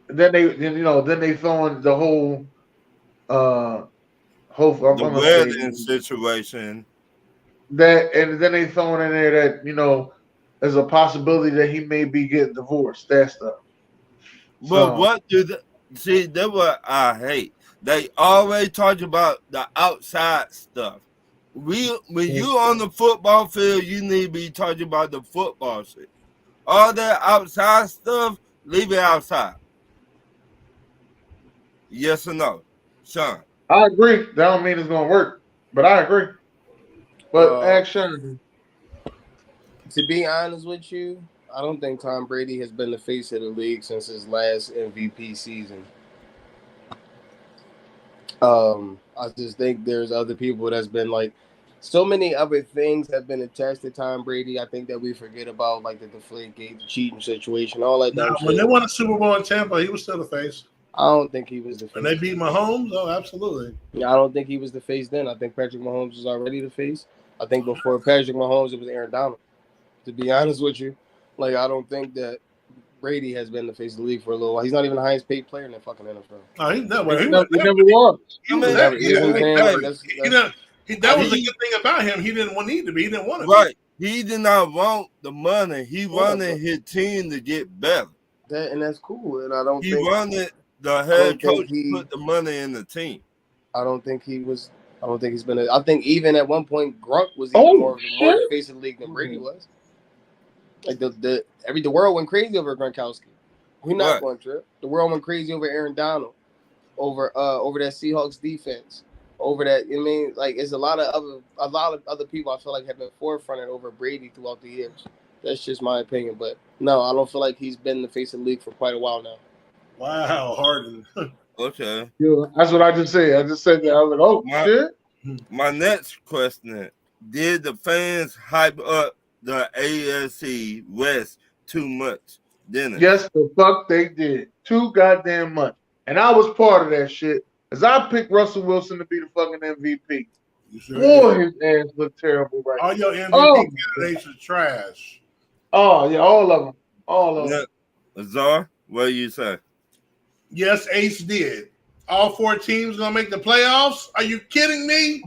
Speaker 4: And then they throwing the whole
Speaker 5: The wedding situation.
Speaker 4: That, and then they throwing in there that there's a possibility that he may be getting divorced. That stuff.
Speaker 5: But what do they see? That's what I hate. They always talk about the outside stuff. When you on the football field, you need to be talking about the football shit. All that outside stuff, leave it outside. Yes or no, Sean?
Speaker 4: I agree. That don't mean it's gonna work, but I agree. But action.
Speaker 7: To be honest with you, I don't think Tom Brady has been the face of the league since his last MVP season. I just think there's other people that's been like so many other things have been attached to Tom Brady. I think that we forget about like the Deflategate, the cheating situation, all that.
Speaker 6: No, when they won a Super Bowl in Tampa, he was still the face.
Speaker 7: I don't think he was the face.
Speaker 6: And they beat Mahomes? Oh, absolutely.
Speaker 7: Yeah, I don't think he was the face then. I think Patrick Mahomes was already the face. I think before Patrick Mahomes, it was Aaron Donald. To be honest with you, like I don't think that Brady has been the face of the league for a little while. He's not even the highest paid player in the fucking NFL.
Speaker 6: Oh, he never
Speaker 4: was.
Speaker 6: That was the good thing about him. He didn't need to be. He didn't want to be.
Speaker 5: Right. He did not want the money. He wanted his team to get better.
Speaker 7: And that's cool. And I don't
Speaker 5: he
Speaker 7: think
Speaker 5: wanted the head coach to put the money in the team.
Speaker 7: I don't think he's been. I think even at one point, Gronk was even more the face of the league than Brady was. Like the world went crazy over Gronkowski. We're not going to trip. The world went crazy over Aaron Donald, over that Seahawks defense, over that. I mean, like it's a lot of other people I feel like have been forefronted over Brady throughout the years. That's just my opinion, but no, I don't feel like he's been the face of the league for quite a while now.
Speaker 6: Wow, Harden.
Speaker 5: Okay.
Speaker 4: Yeah, that's what I just said. I just said that. I was like, oh, shit.
Speaker 5: My next question: did the fans hype up the AFC West too much?
Speaker 4: Yes, the fuck they did. Too goddamn much. And I was part of that shit. As I picked Russell Wilson to be the fucking MVP. Boy, his ass looked terrible right now.
Speaker 6: All your MVP candidates are trash.
Speaker 4: Oh, yeah, all of them. All of them.
Speaker 5: Azar, what do you say?
Speaker 6: Yes, Ace did. All 4 teams gonna make the playoffs? Are you kidding me?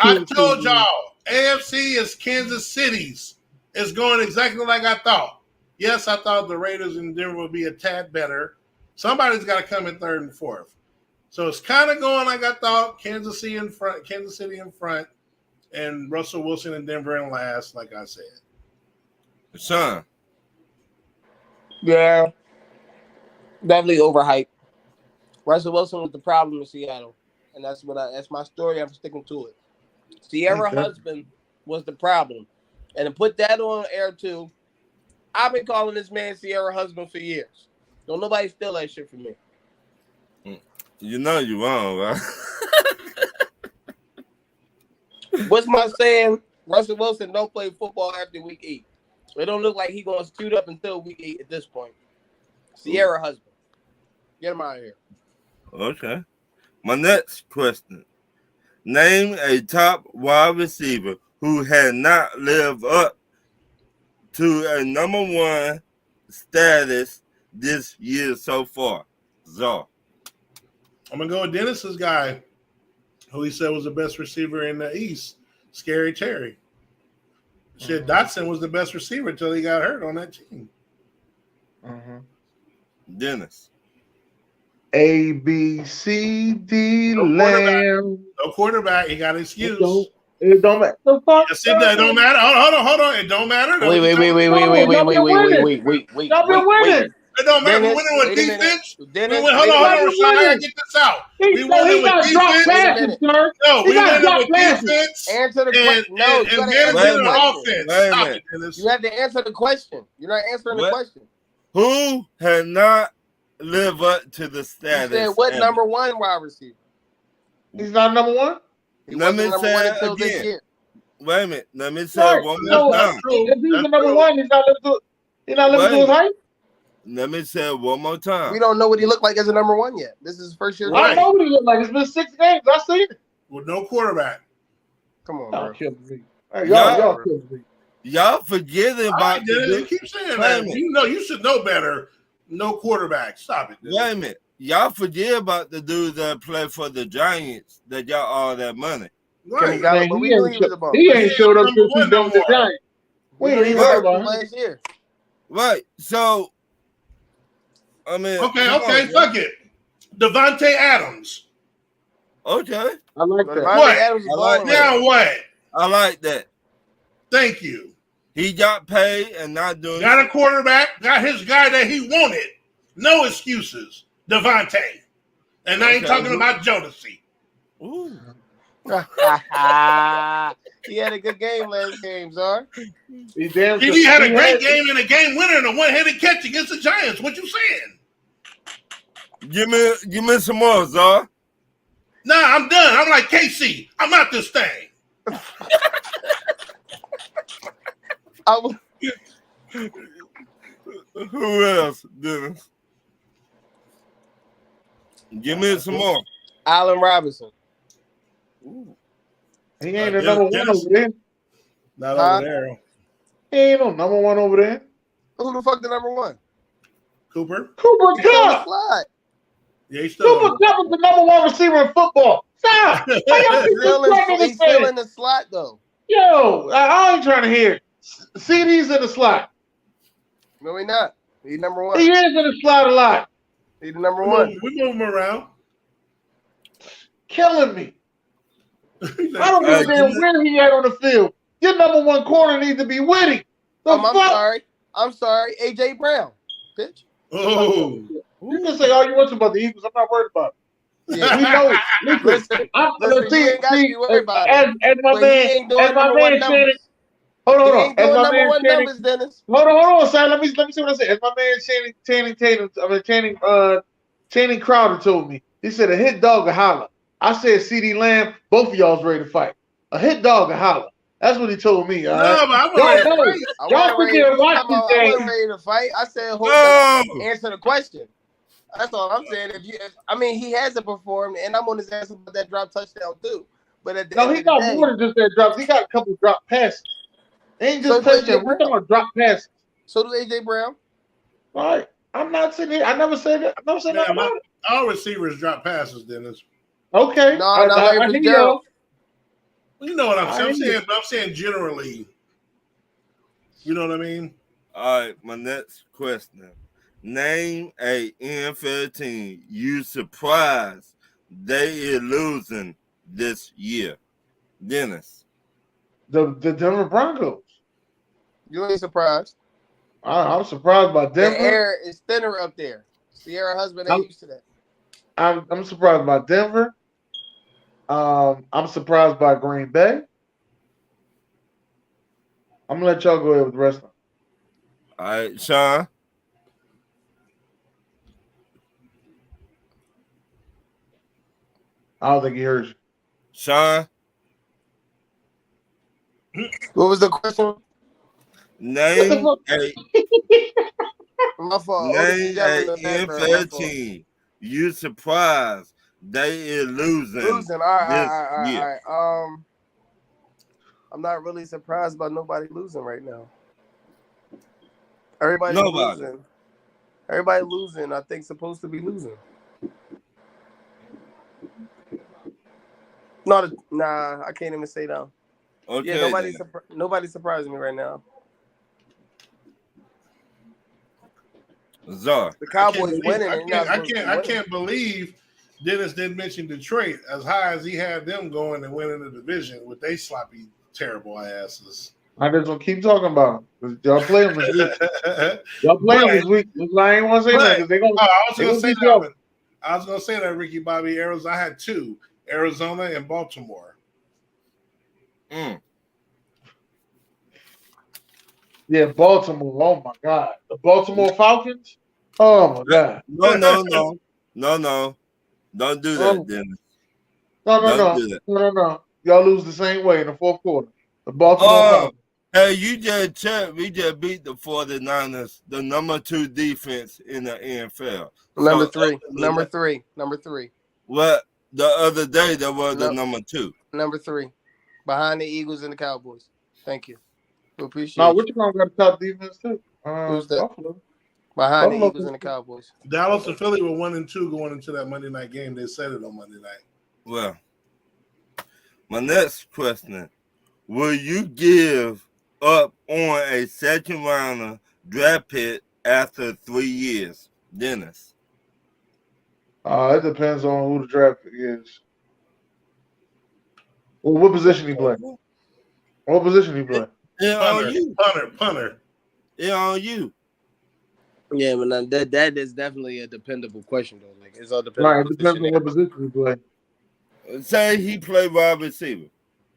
Speaker 6: I told y'all, AFC is Kansas City's. It's going exactly like I thought. Yes, I thought the Raiders and Denver would be a tad better. Somebody's got to come in 3rd and 4th. So it's kind of going like I thought. Kansas City in front, and Russell Wilson and Denver in last, like I said.
Speaker 5: Sean.
Speaker 7: Yeah. Definitely overhyped. Russell Wilson was the problem in Seattle. And that's my story. I'm sticking to it. Sierra husband was the problem. And to put that on air too, I've been calling this man Sierra husband for years. Don't nobody steal that shit from me.
Speaker 5: You know you're wrong, right?
Speaker 7: What's my saying? Russell Wilson don't play football after week 8. It don't look like he's going to suit up until week 8 at this point. Sierra husband. Get him out of here.
Speaker 5: Okay. My next question. Name a top wide receiver who had not lived up to a number 1 status this year so far. Zar.
Speaker 6: I'm gonna go with Dennis's guy, who he said was the best receiver in the East, Scary Terry. Shit, Dotson was the best receiver until he got hurt on that team.
Speaker 5: Dennis.
Speaker 4: A B C D
Speaker 6: No quarterback.
Speaker 4: Lamb.
Speaker 6: No quarterback. He got an excuse.
Speaker 4: It don't matter. The fuck?
Speaker 6: Yes, it does. It don't matter. Hold on. It don't matter.
Speaker 7: Wait.
Speaker 4: Y'all been winning.
Speaker 6: It don't matter.
Speaker 7: Dennis,
Speaker 6: We're winning with
Speaker 7: wait a minute.
Speaker 6: defense.
Speaker 7: Dennis,
Speaker 6: Hold on,
Speaker 7: wait a
Speaker 6: Rashawn.
Speaker 7: minute.
Speaker 6: I gotta get this out. We winning with
Speaker 4: Drop
Speaker 6: defense.
Speaker 4: passes, sir.
Speaker 6: No,
Speaker 4: He
Speaker 6: we
Speaker 4: got
Speaker 6: winning
Speaker 4: drop
Speaker 6: with
Speaker 4: passes.
Speaker 6: defense.
Speaker 7: Answer the
Speaker 6: And
Speaker 7: question. No, you gotta answer
Speaker 6: managing
Speaker 7: the
Speaker 6: an
Speaker 7: question.
Speaker 6: offense.
Speaker 5: Wait a
Speaker 6: Stop
Speaker 5: minute.
Speaker 6: it, Dennis.
Speaker 7: You have to answer the question. You're not answering the
Speaker 5: What?
Speaker 7: question.
Speaker 5: Who had not lived up to the
Speaker 7: You
Speaker 5: status?
Speaker 7: said what
Speaker 5: ever?
Speaker 7: number one wide receiver?
Speaker 4: He's not number one.
Speaker 7: He
Speaker 5: Let
Speaker 7: wasn't
Speaker 5: me
Speaker 7: number
Speaker 5: say
Speaker 7: one
Speaker 5: it
Speaker 7: until this
Speaker 5: again.
Speaker 7: year.
Speaker 5: Wait a minute. Let me say
Speaker 4: Right.
Speaker 5: it one
Speaker 4: No,
Speaker 5: more
Speaker 6: That's
Speaker 5: time.
Speaker 6: true.
Speaker 4: If he's the
Speaker 6: That's
Speaker 4: number
Speaker 6: true.
Speaker 4: one, he's not living to his height.
Speaker 5: Let me say it one more time.
Speaker 7: We don't know what he looked like as a number one yet. This is his first year.
Speaker 6: Right.
Speaker 4: I know what he look like. It's been 6 games. I seen it.
Speaker 6: With no quarterback.
Speaker 7: Come on,
Speaker 4: Y'all
Speaker 7: bro.
Speaker 4: killing me. Hey,
Speaker 5: Yeah.
Speaker 4: y'all killing me.
Speaker 5: Y'all forgetting
Speaker 6: All
Speaker 5: about
Speaker 6: right, Dennis, you keep saying
Speaker 5: Wait a
Speaker 6: that.
Speaker 5: minute.
Speaker 6: You know, you should know better. No quarterback. Stop it, Dennis.
Speaker 5: Wait a minute. Y'all forget about the dudes that play for the Giants that got all that money.
Speaker 6: Right.
Speaker 7: Gallup, but we knew he was a bum.
Speaker 4: He ain't showed up
Speaker 6: number
Speaker 4: since
Speaker 6: one
Speaker 4: he's been with the
Speaker 6: no more.
Speaker 4: Giants.
Speaker 7: We
Speaker 4: We
Speaker 7: knew he
Speaker 4: ain't
Speaker 7: was
Speaker 4: heard
Speaker 7: hurt
Speaker 4: about him.
Speaker 7: last year.
Speaker 5: Right. So, I mean.
Speaker 6: Okay,
Speaker 5: come on,
Speaker 6: fuck it. Devontae Adams.
Speaker 5: Okay.
Speaker 4: I like that.
Speaker 7: Devontae
Speaker 6: What?
Speaker 7: Adams is
Speaker 5: I like
Speaker 7: balling
Speaker 5: that.
Speaker 7: right
Speaker 6: Now what?
Speaker 5: I like that.
Speaker 6: Thank you.
Speaker 5: He got paid and not doing
Speaker 6: Got a quarterback, got his guy that he wanted. No excuses. Devontae. And I ain't
Speaker 5: Okay.
Speaker 6: talking about Jodeci.
Speaker 5: Ooh.
Speaker 7: now. He had a good game last game, Czar.
Speaker 4: He damn
Speaker 6: He had a great game and a game winner and a one-headed catch against the Giants. What you saying?
Speaker 5: Give me some more, Czar.
Speaker 6: Nah, I'm done. I'm like KC. I'm out this thing.
Speaker 5: Who else, Dennis? Give me some more.
Speaker 7: Allen Robinson.
Speaker 4: He ain't the number one over there.
Speaker 6: Not
Speaker 7: Huh?
Speaker 6: over there.
Speaker 4: He ain't no number one over there.
Speaker 7: Who the fuck the number one?
Speaker 6: Cooper.
Speaker 4: Cooper
Speaker 7: He's on the
Speaker 4: Kupp.
Speaker 7: slide.
Speaker 6: Yeah, he's still
Speaker 4: Cooper Kupp is the number one receiver in football. Stop. How y'all keep disrespecting
Speaker 7: He's
Speaker 4: this
Speaker 7: still
Speaker 4: man?
Speaker 7: in the slot though.
Speaker 4: Yo, I ain't trying to hear it. CD's in the slot.
Speaker 7: No, he not. He's number one.
Speaker 4: He is in the slot a lot.
Speaker 7: He's the number one.
Speaker 6: We move him around.
Speaker 4: Killing me. I don't give a
Speaker 5: Hey,
Speaker 4: damn where he at on the field. Your number one corner needs to be Witty. The
Speaker 7: I'm
Speaker 4: fuck?
Speaker 7: sorry. AJ Brown. Bitch.
Speaker 6: Oh.
Speaker 4: You can say all you want to about the Eagles. I'm not worried about it.
Speaker 7: Yeah.
Speaker 4: We know it.
Speaker 7: Listen, you ain't got to be worried about it.
Speaker 4: As my
Speaker 7: But he
Speaker 4: man,
Speaker 7: ain't doing
Speaker 4: as my
Speaker 7: number one
Speaker 4: man Shannon.
Speaker 7: numbers.
Speaker 4: Hold
Speaker 7: He
Speaker 4: on.
Speaker 7: ain't
Speaker 4: As
Speaker 7: doing
Speaker 4: my
Speaker 7: number
Speaker 4: man
Speaker 7: one
Speaker 4: Shannon.
Speaker 7: numbers, Dennis.
Speaker 4: Hold on, son. Let me see what I said. As my man Channing Crowder told me. He said a hit dog a holler. I said CD Lamb, both of y'all's ready to fight. A hit dog a holler. That's what he told me. All right?
Speaker 6: No, but I'm
Speaker 4: Y'all
Speaker 6: ready.
Speaker 4: know.
Speaker 7: I
Speaker 4: Y'all
Speaker 7: wasn't
Speaker 4: sit there and watch
Speaker 7: I
Speaker 4: this game.
Speaker 7: wasn't ready to fight. I said,
Speaker 5: No.
Speaker 7: answer the question. That's all I'm saying. He hasn't performed, and I'm on his ass about that drop touchdown too. But at the
Speaker 4: No,
Speaker 7: end
Speaker 4: he
Speaker 7: of the
Speaker 4: got
Speaker 7: day,
Speaker 4: more than just that drops. He got a couple drop passes. Ain't just
Speaker 7: So does
Speaker 4: touchdown.
Speaker 7: AJ
Speaker 4: We're talking about drop passes.
Speaker 7: so do AJ Brown.
Speaker 4: All right. I'm not sitting here. I never said that. I never said nothing about it.
Speaker 6: All receivers drop passes, Dennis.
Speaker 4: Okay.
Speaker 7: No, Larry
Speaker 4: I hear
Speaker 7: Fitzgerald.
Speaker 4: y'all.
Speaker 6: Well, you know what I'm
Speaker 4: I
Speaker 6: saying. I'm saying generally. You know what I mean?
Speaker 5: All right, my next question. Name a NFL team you surprised they is losing this year. Dennis.
Speaker 4: The Denver Broncos.
Speaker 7: You ain't surprised.
Speaker 4: I'm surprised by
Speaker 7: The
Speaker 4: Denver.
Speaker 7: air is thinner up there. Sierra husband ain't used to that.
Speaker 4: I'm surprised by Denver. I'm surprised by Green Bay. I'm gonna let y'all go ahead with the rest of them.
Speaker 5: All right, Sean.
Speaker 4: I don't think he heard you.
Speaker 5: Sean.
Speaker 7: What was the question?
Speaker 5: Name a
Speaker 7: My fault.
Speaker 5: name a NFL team you surprised they is losing.
Speaker 7: Losing. All right. I'm not really surprised by nobody losing right now. Everybody's losing. Everybody losing, I think, supposed to be losing. Nah, I can't even say them.
Speaker 5: Okay.
Speaker 7: Yeah, nobody's surprising me right now.
Speaker 5: Czar.
Speaker 7: The Cowboys winning, and you're not
Speaker 6: I
Speaker 7: supposed to be
Speaker 6: can't. I
Speaker 7: winning.
Speaker 6: can't believe Dennis didn't mention Detroit as high as he had them going and winning the division with they sloppy, terrible asses.
Speaker 4: I just gonna keep talking about them. Y'all play them this week. Y'all play them this week. I ain't want to say that because they gonna.
Speaker 6: I was going to say
Speaker 4: beat y'all.
Speaker 6: that. I was going to say that, Ricky Bobby. Arizona. I had two: Arizona and Baltimore.
Speaker 4: Yeah, Baltimore. Oh my God, the Baltimore Falcons. Oh my God.
Speaker 5: No. Don't do that, Dennis.
Speaker 4: No. Y'all lose the same way in the fourth quarter. The Baltimore Falcons.
Speaker 5: Hey, you just checked. We just beat the 49ers, the number 2 defense in the NFL.
Speaker 7: Number three.
Speaker 5: What the other day that was the number 2.
Speaker 7: Number 3, behind the Eagles and the Cowboys. Thank you. We appreciate.
Speaker 4: No, what you gonna got top defense too?
Speaker 7: Who's that?
Speaker 4: Buffalo.
Speaker 7: Behind the Eagles and the Cowboys.
Speaker 6: Dallas and Philly were 1-2 going into that Monday night game. They said it on Monday night.
Speaker 5: Well, my next question: will you give up on a second rounder draft pick after 3 years, Dennis?
Speaker 4: It depends on who the draft pick is. Well, what position he play? What position he play?
Speaker 5: Yeah, on you.
Speaker 6: Punter.
Speaker 5: Yeah, on you.
Speaker 7: Yeah, but that is definitely a dependable question though. Like it's all dependent.
Speaker 4: Right, it depends on what position he play.
Speaker 5: Say he play wide receiver.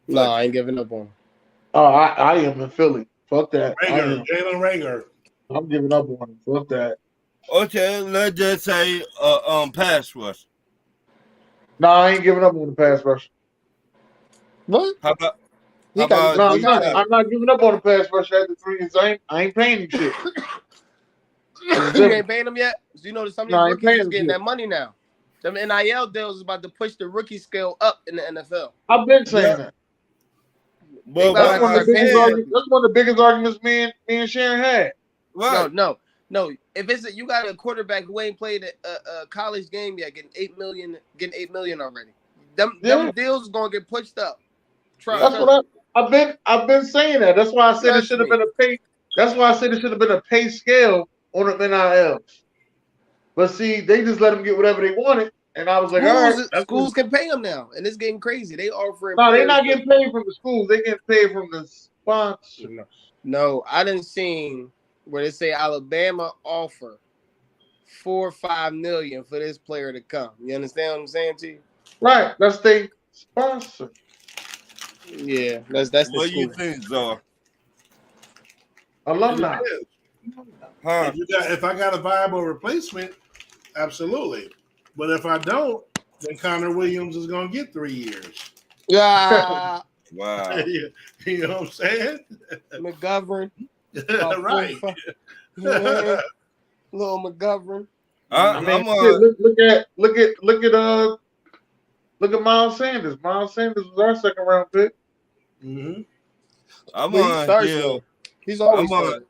Speaker 7: No, I ain't giving up on him.
Speaker 4: Oh, I am in Philly. Fuck that.
Speaker 6: Jalen Rager.
Speaker 4: I'm giving up on him. Fuck that.
Speaker 5: Okay, let's just say pass rush.
Speaker 4: No, I ain't giving up on the pass rush.
Speaker 7: What?
Speaker 5: How about
Speaker 4: I'm not giving up on the pass rush after 3 years. I ain't paying him shit.
Speaker 7: You ain't paying him yet? So you know that some of these
Speaker 4: No,
Speaker 7: rookies is getting that money now. Them NIL deals is about to push the rookie scale up in the NFL.
Speaker 4: I've been saying that.
Speaker 5: But
Speaker 4: that's one of the biggest arguments me and Sharon had.
Speaker 5: Right.
Speaker 7: No. If it's you got a quarterback who ain't played a college game yet, getting $8 million already. Them deals is gonna get pushed up.
Speaker 4: That's what I've been saying that. That's why I said it should have been a pay. That's why I said it should have been a pay scale on the NILs. But see, they just let them get whatever they wanted, and I was like, all right.
Speaker 7: Schools can pay them now, and it's getting crazy. They offering.
Speaker 4: No, they're not getting paid from the schools. They getting paid from the sponsors.
Speaker 7: No, I didn't see where they say Alabama offer $4 or $5 million for this player to come. You understand what I'm saying to you?
Speaker 4: Right, that's the sponsor.
Speaker 7: Yeah, that's the
Speaker 5: what
Speaker 7: school.
Speaker 5: You think, Czar?
Speaker 4: Alumni.
Speaker 5: Huh?
Speaker 6: If I got a viable replacement, absolutely. But if I don't, then Connor Williams is going to get 3 years.
Speaker 7: Yeah.
Speaker 5: Wow.
Speaker 6: You know what I'm saying?
Speaker 7: McGovern.
Speaker 6: Right.
Speaker 7: Yeah. Little McGovern.
Speaker 4: Look at Miles Sanders. Miles Sanders was our second round pick.
Speaker 6: Mm-hmm.
Speaker 7: He's always started.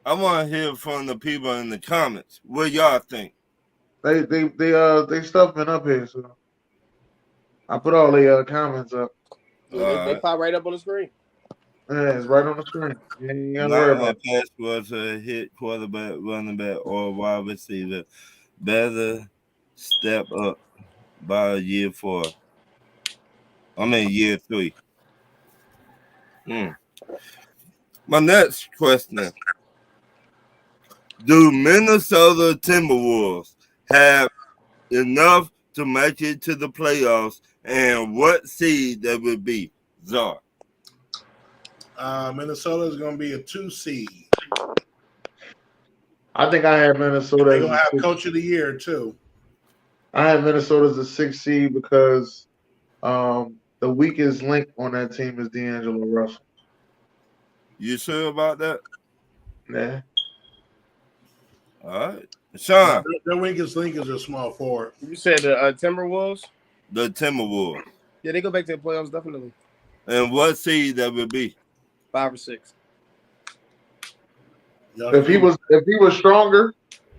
Speaker 5: I want to hear from the people in the comments. What y'all think?
Speaker 4: They stuff been up here, so I put all the comments up.
Speaker 7: They pop right up on the screen.
Speaker 4: Yeah, it's right on the screen. You ain't
Speaker 5: Not a pass was a hit quarterback, running back, or wide receiver. Better step up by year 3. My next question. Do Minnesota Timberwolves have enough to make it to the playoffs, and what seed that would be? Czar.
Speaker 6: Minnesota is going to be a 2 seed.
Speaker 4: I think I had Minnesota.
Speaker 6: They're going to have coach of the year, too.
Speaker 4: I had Minnesota as a 6 seed because the weakest link on that team is D'Angelo Russell.
Speaker 5: You sure about that?
Speaker 4: Yeah.
Speaker 5: All right. Sean.
Speaker 6: Their weakest link is a small forward.
Speaker 7: You said the Timberwolves?
Speaker 5: The Timberwolves.
Speaker 7: Yeah, they go back to the playoffs, definitely.
Speaker 5: And what seed that would be?
Speaker 7: 5 or 6.
Speaker 4: If he was stronger,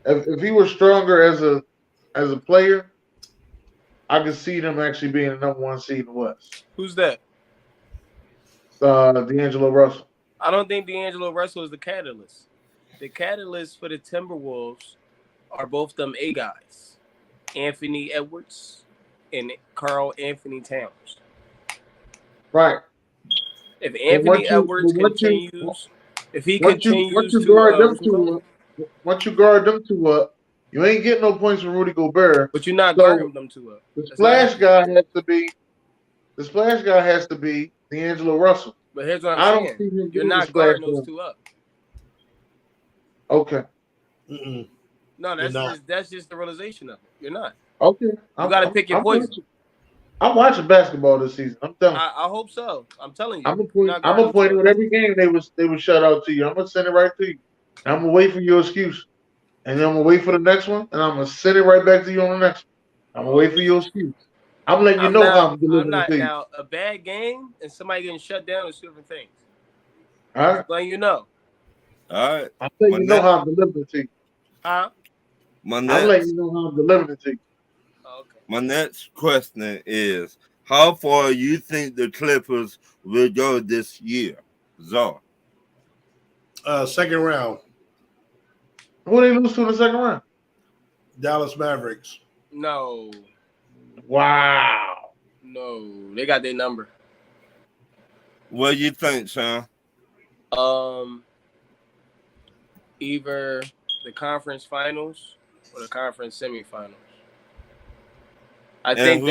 Speaker 4: if he was stronger as a player, I can see them actually being the number 1 seed in the West.
Speaker 7: Who's that?
Speaker 4: D'Angelo Russell.
Speaker 7: I don't think D'Angelo Russell is the catalyst. The catalyst for the Timberwolves are both them A guys, Anthony Edwards and Karl Anthony Towns.
Speaker 4: Right.
Speaker 7: If Anthony Edwards continues, if he continues to
Speaker 4: guard them two up, once you guard them two up, you ain't getting no points from Rudy Gobert.
Speaker 7: But you're not guarding them two up.
Speaker 4: The splash guy has to be D'Angelo Russell.
Speaker 7: But here's what I'm saying: you're not guarding those two up.
Speaker 4: Okay.
Speaker 6: Mm-mm.
Speaker 7: No, that's just the realization of it. You're not.
Speaker 4: Okay.
Speaker 7: You got to pick your poison.
Speaker 4: I'm watching basketball this season. I'm telling you.
Speaker 7: I hope so. I'm telling you.
Speaker 4: I'm gonna point out every game they was shut out to you. I'm gonna send it right to you. I'm gonna wait for your excuse, and then I'm gonna wait for the next one, and I'm gonna send it right back to you on the next one. I'm gonna wait for your excuse. I'm letting you know how I'm delivering it to you.
Speaker 7: Now, a bad game and somebody getting shut down is two different things.
Speaker 4: All right.
Speaker 7: Just letting you know.
Speaker 5: All right.
Speaker 4: I'm letting you know how I'm delivering it to you.
Speaker 7: Huh?
Speaker 4: I'm letting you know how I'm delivering it to you.
Speaker 7: Okay.
Speaker 5: My next question is, how far you think the Clippers will go this year? Czar.
Speaker 6: Second round.
Speaker 4: Who they lose to in the second round?
Speaker 6: Dallas Mavericks.
Speaker 7: No.
Speaker 4: Wow.
Speaker 7: No. They got their number.
Speaker 5: What do you think, Sean?
Speaker 7: Either the conference finals or the conference semifinals. I think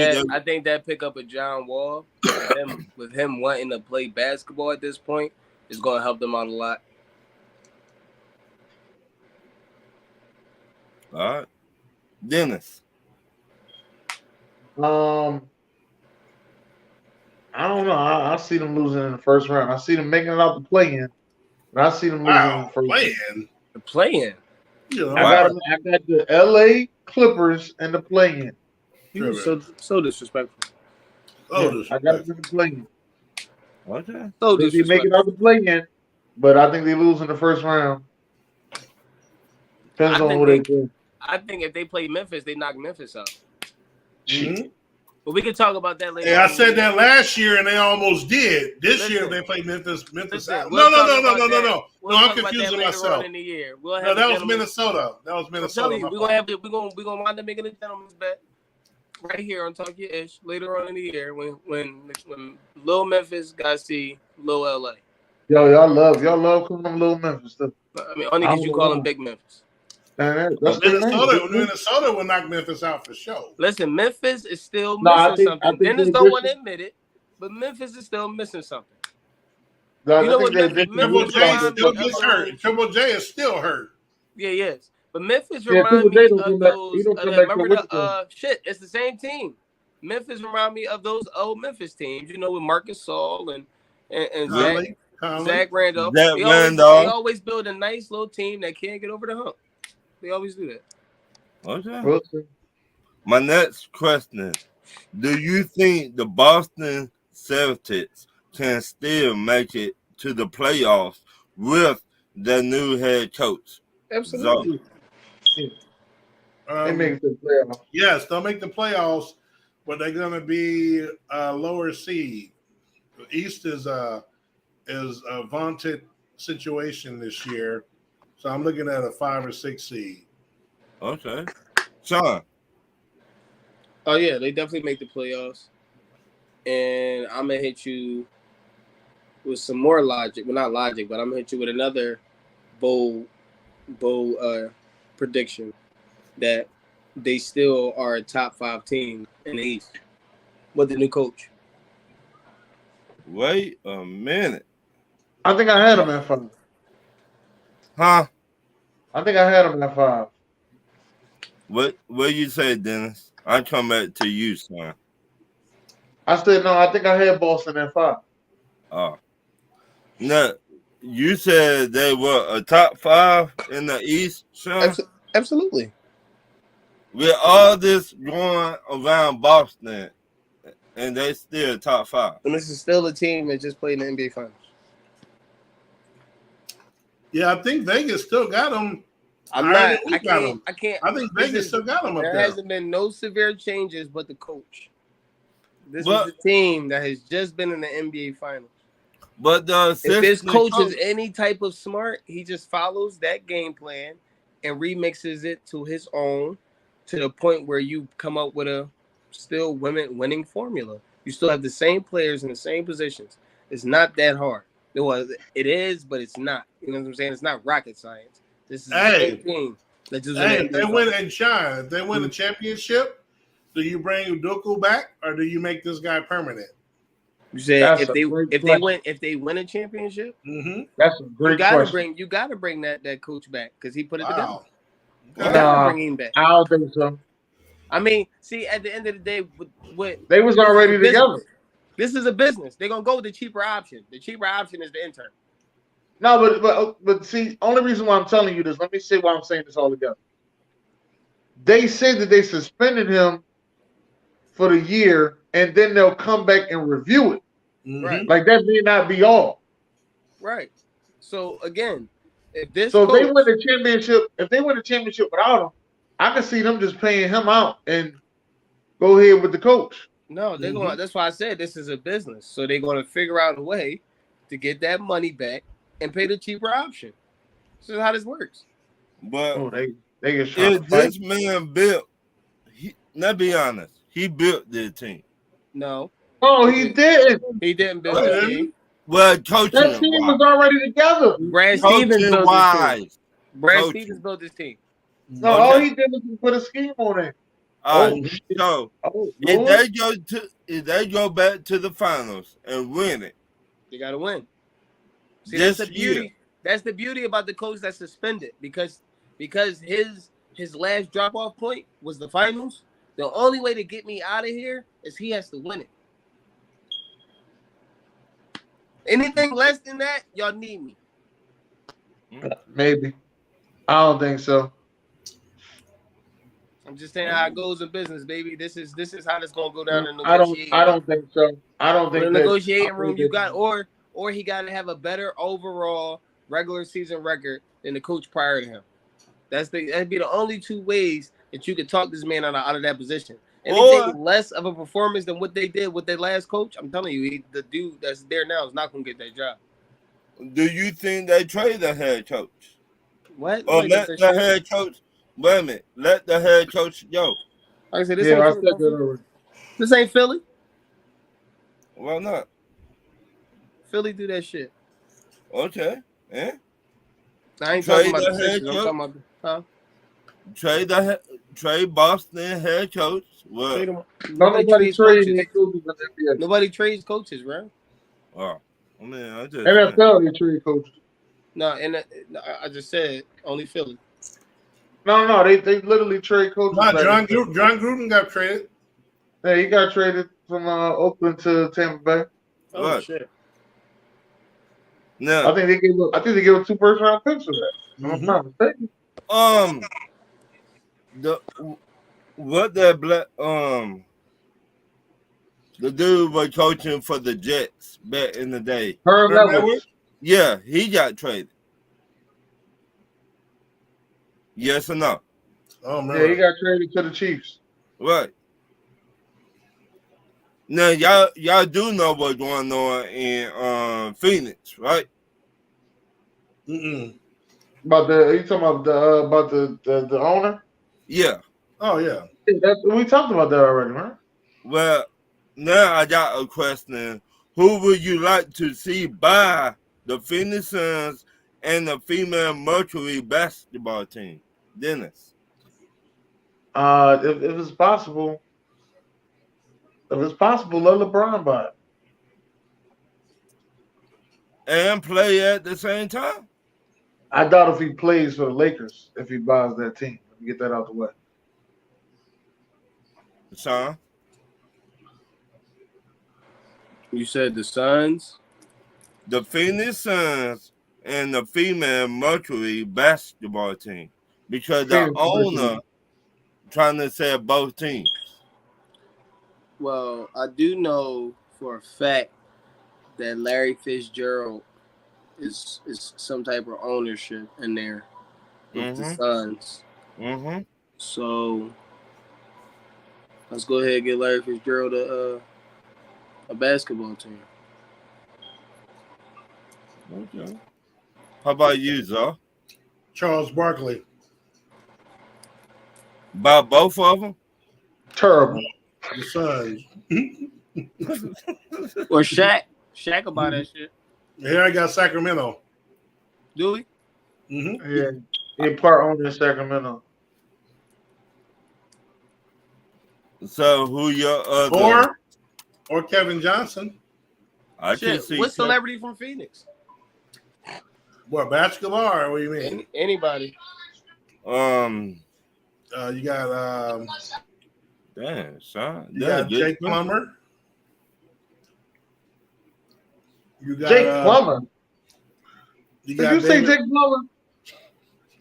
Speaker 7: that pickup of John Wall with him wanting to play basketball at this point is going to help them out a lot.
Speaker 5: All right. Dennis.
Speaker 4: I don't know. I see them losing in the first round. I see them making it out the play-in, but I see them losing in the first round.
Speaker 7: The play-in.
Speaker 4: I got the LA Clippers and the play-in.
Speaker 7: You were so disrespectful.
Speaker 4: I got it in the play-in.
Speaker 5: Okay.
Speaker 7: So
Speaker 4: they make it out the play-in, but I think they lose in the first round. Depends on who they play.
Speaker 7: I think if they play Memphis, they knock Memphis out.
Speaker 6: Mm-hmm.
Speaker 7: But we can talk about that later.
Speaker 6: Yeah, I said that last year, and they almost did. This year, they played Memphis out. No. No, I'm confusing myself. No, that was Minnesota. That was Minnesota.
Speaker 7: We're gonna wind up making a gentleman's bet right here on Talk Your Ish later on in the year when Lil Memphis got to see Lil LA.
Speaker 4: Y'all love calling them Lil Memphis too.
Speaker 7: I mean, only because you call them Big Memphis.
Speaker 6: Minnesota will knock Memphis out for sure.
Speaker 7: Listen, Memphis is still missing something. Dennis don't want to admit it, but Memphis is still missing something.
Speaker 4: No,
Speaker 7: you know what?
Speaker 6: Triple J still gets hurt. Triple J is still hurt.
Speaker 7: Yeah, yes. But Memphis reminds me of those. Remember the shit? It's the same team. Memphis remind me of those old Memphis teams. You know, with Marcus Saul and Zach Randolph. They always build a nice little team that can't get over the hump. They always do that.
Speaker 5: Okay. My next question: do you think the Boston Celtics can still make it to the playoffs with the new head coach?
Speaker 7: Absolutely.
Speaker 4: They make it to the playoffs.
Speaker 6: Yes, they'll make the playoffs, but they're going to be a lower seed. The East is a vaunted situation this year. So I'm looking at a 5 or 6 seed.
Speaker 5: Okay. Sean.
Speaker 7: Oh, yeah, they definitely make the playoffs. And I'm going to hit you with some more logic. Well, not logic, but I'm going to hit you with another bold prediction that they still are a top 5 team in the East with the new coach.
Speaker 5: Wait a minute.
Speaker 4: I think I had them at 5.
Speaker 5: Huh?
Speaker 4: I think I had them at 5.
Speaker 5: What you say, Dennis? I'm coming back to you, son.
Speaker 4: I said no. I think I had Boston at 5.
Speaker 5: Oh, no. You said they were a top 5 in the East, Sean?
Speaker 7: Absolutely.
Speaker 5: With all this going around Boston, and they still top 5.
Speaker 7: And this is still a team that just played in the NBA Finals.
Speaker 6: Yeah, I think Vegas still got them
Speaker 7: I'm
Speaker 6: I
Speaker 7: not.
Speaker 6: think we got him.
Speaker 7: I can't.
Speaker 6: I think Vegas still got him up
Speaker 7: There
Speaker 6: there.
Speaker 7: hasn't been no severe changes, but the coach. This
Speaker 5: But-
Speaker 7: was the team that has just been in the NBA Finals.
Speaker 5: But the
Speaker 7: If this
Speaker 5: assistant
Speaker 7: coach is any type of smart, he just follows that game plan and remixes it to his own, to the point where you come up with a still winning formula. You still have the same players in the same positions. It's not that hard. It is, but it's not. You know what I'm saying? It's not rocket science. This is the same team that just
Speaker 6: if they win and shine, if they win the championship, do you bring Udoku back or do you make this guy permanent?
Speaker 7: You said
Speaker 4: That's
Speaker 7: if
Speaker 4: a great
Speaker 7: they
Speaker 4: question.
Speaker 7: win a championship,
Speaker 4: That's a great question.
Speaker 7: you gotta bring that coach back because he put it together.
Speaker 6: Wow.
Speaker 7: You gotta bring him back.
Speaker 4: I don't think so.
Speaker 7: I mean, see, at the end of the day, what
Speaker 4: They was already together.
Speaker 7: This is a business. They're gonna go with the cheaper option. The cheaper option is the intern.
Speaker 4: No, but see, only reason why I'm telling you this, let me say why I'm saying this all together. They said that they suspended him for the year, and then they'll come back and review it.
Speaker 7: Right.
Speaker 4: Like that may not be all.
Speaker 7: Right. So again, if this
Speaker 4: So
Speaker 7: coach,
Speaker 4: if they win the championship without him, I can see them just paying him out and go ahead with the coach.
Speaker 7: no, they're going. That's why I said this is a business. So they're going to figure out a way to get that money back and pay the cheaper option. This is how this works.
Speaker 5: But
Speaker 4: they get shot.
Speaker 5: if this man built, let's be honest, he built this team.
Speaker 7: No.
Speaker 4: Oh, he didn't.
Speaker 7: He didn't build the team.
Speaker 5: Well, coaching.
Speaker 4: That team was already together.
Speaker 7: Brad Stevens built this team. Brad
Speaker 5: Coaching.
Speaker 7: Stevens built this team.
Speaker 4: No, all he did was put a scheme on it.
Speaker 5: So if they go back to the finals and win it,
Speaker 7: they gotta win. See,
Speaker 5: this
Speaker 7: that's the beauty. That's the beauty about the coach that's suspended because his last drop off point was the finals. The only way to get me out of here is he has to win it. Anything less than that, y'all need me.
Speaker 4: Maybe. I don't think so.
Speaker 7: I'm just saying how it goes in business, baby. This is how this gonna go down in the
Speaker 4: I don't think so. I don't think
Speaker 7: in the
Speaker 4: that,
Speaker 7: negotiating room you got or he gotta have a better overall regular season record than the coach prior to him. That'd be the only two ways that you could talk this man out of that position. Anything less of a performance than what they did with their last coach, I'm telling you, the dude that's there now is not gonna get that job.
Speaker 5: do you think they trade the head coach?
Speaker 7: What?
Speaker 5: Or let the head coach? Wait a minute. Let the head coach go.
Speaker 7: Like I said, this ain't Philly.
Speaker 5: Why not?
Speaker 7: Philly do that shit.
Speaker 5: Okay. Yeah.
Speaker 7: I ain't talking about the Sixers. I'm talking about
Speaker 5: Trade Boston head coach. What?
Speaker 7: Nobody trades coaches, bro.
Speaker 5: Oh, I mean, I just
Speaker 4: NFL they trade coaches.
Speaker 7: No, I just said only Philly.
Speaker 4: No, they literally trade coaches.
Speaker 6: John Gruden got traded.
Speaker 4: Yeah, he got traded from Oakland to Tampa Bay.
Speaker 7: Oh shit!
Speaker 5: No,
Speaker 4: I think they gave up 2 first-round picks for that. If I'm not mistaken.
Speaker 5: The dude was coaching for the Jets back in the day.
Speaker 4: Herb Edwards.
Speaker 5: Yeah, he got traded. Yes or no?
Speaker 6: Oh man.
Speaker 4: Yeah, he got traded to the Chiefs.
Speaker 5: Right. Now y'all do know what's going on in Phoenix, right?
Speaker 4: Are you talking about the owner?
Speaker 5: Yeah.
Speaker 6: Oh yeah.
Speaker 4: We talked about that already, right?
Speaker 5: Well, now I got a question. Who would you like to see buy the Phoenix Suns and the female Mercury basketball team? Dennis.
Speaker 4: If it's possible, let LeBron buy it.
Speaker 5: And play at the same time?
Speaker 4: I doubt if he plays for the Lakers if he buys that team. Let me get that out the way.
Speaker 5: Sean?
Speaker 7: You said the Suns?
Speaker 5: The Phoenix Suns and the female Mercury basketball team. Because the owner trying to sell both teams.
Speaker 7: Well, I do know for a fact that Larry Fitzgerald is some type of ownership in there. with the Suns.
Speaker 5: Mm-hmm.
Speaker 7: So let's go ahead and get Larry Fitzgerald a basketball team.
Speaker 5: Okay. How about you, Zar?
Speaker 6: Charles Barkley.
Speaker 5: About both of them?
Speaker 4: Terrible.
Speaker 6: The Suns.
Speaker 7: Or Shaq. Shaq about that shit.
Speaker 6: Here I got Sacramento.
Speaker 7: Do we?
Speaker 6: Mm-hmm.
Speaker 4: Yeah, in part owned in Sacramento.
Speaker 5: So who your other?
Speaker 6: Or Kevin Johnson.
Speaker 5: I can
Speaker 7: Shit,
Speaker 5: see.
Speaker 7: what celebrity from Phoenix?
Speaker 6: What, basketball or what do you mean?
Speaker 7: Anybody.
Speaker 6: You got
Speaker 5: Damn, son.
Speaker 6: you got Jake Plummer. You got
Speaker 4: Jake Plummer.
Speaker 6: You
Speaker 4: Did
Speaker 6: got
Speaker 4: you say Jake Plummer?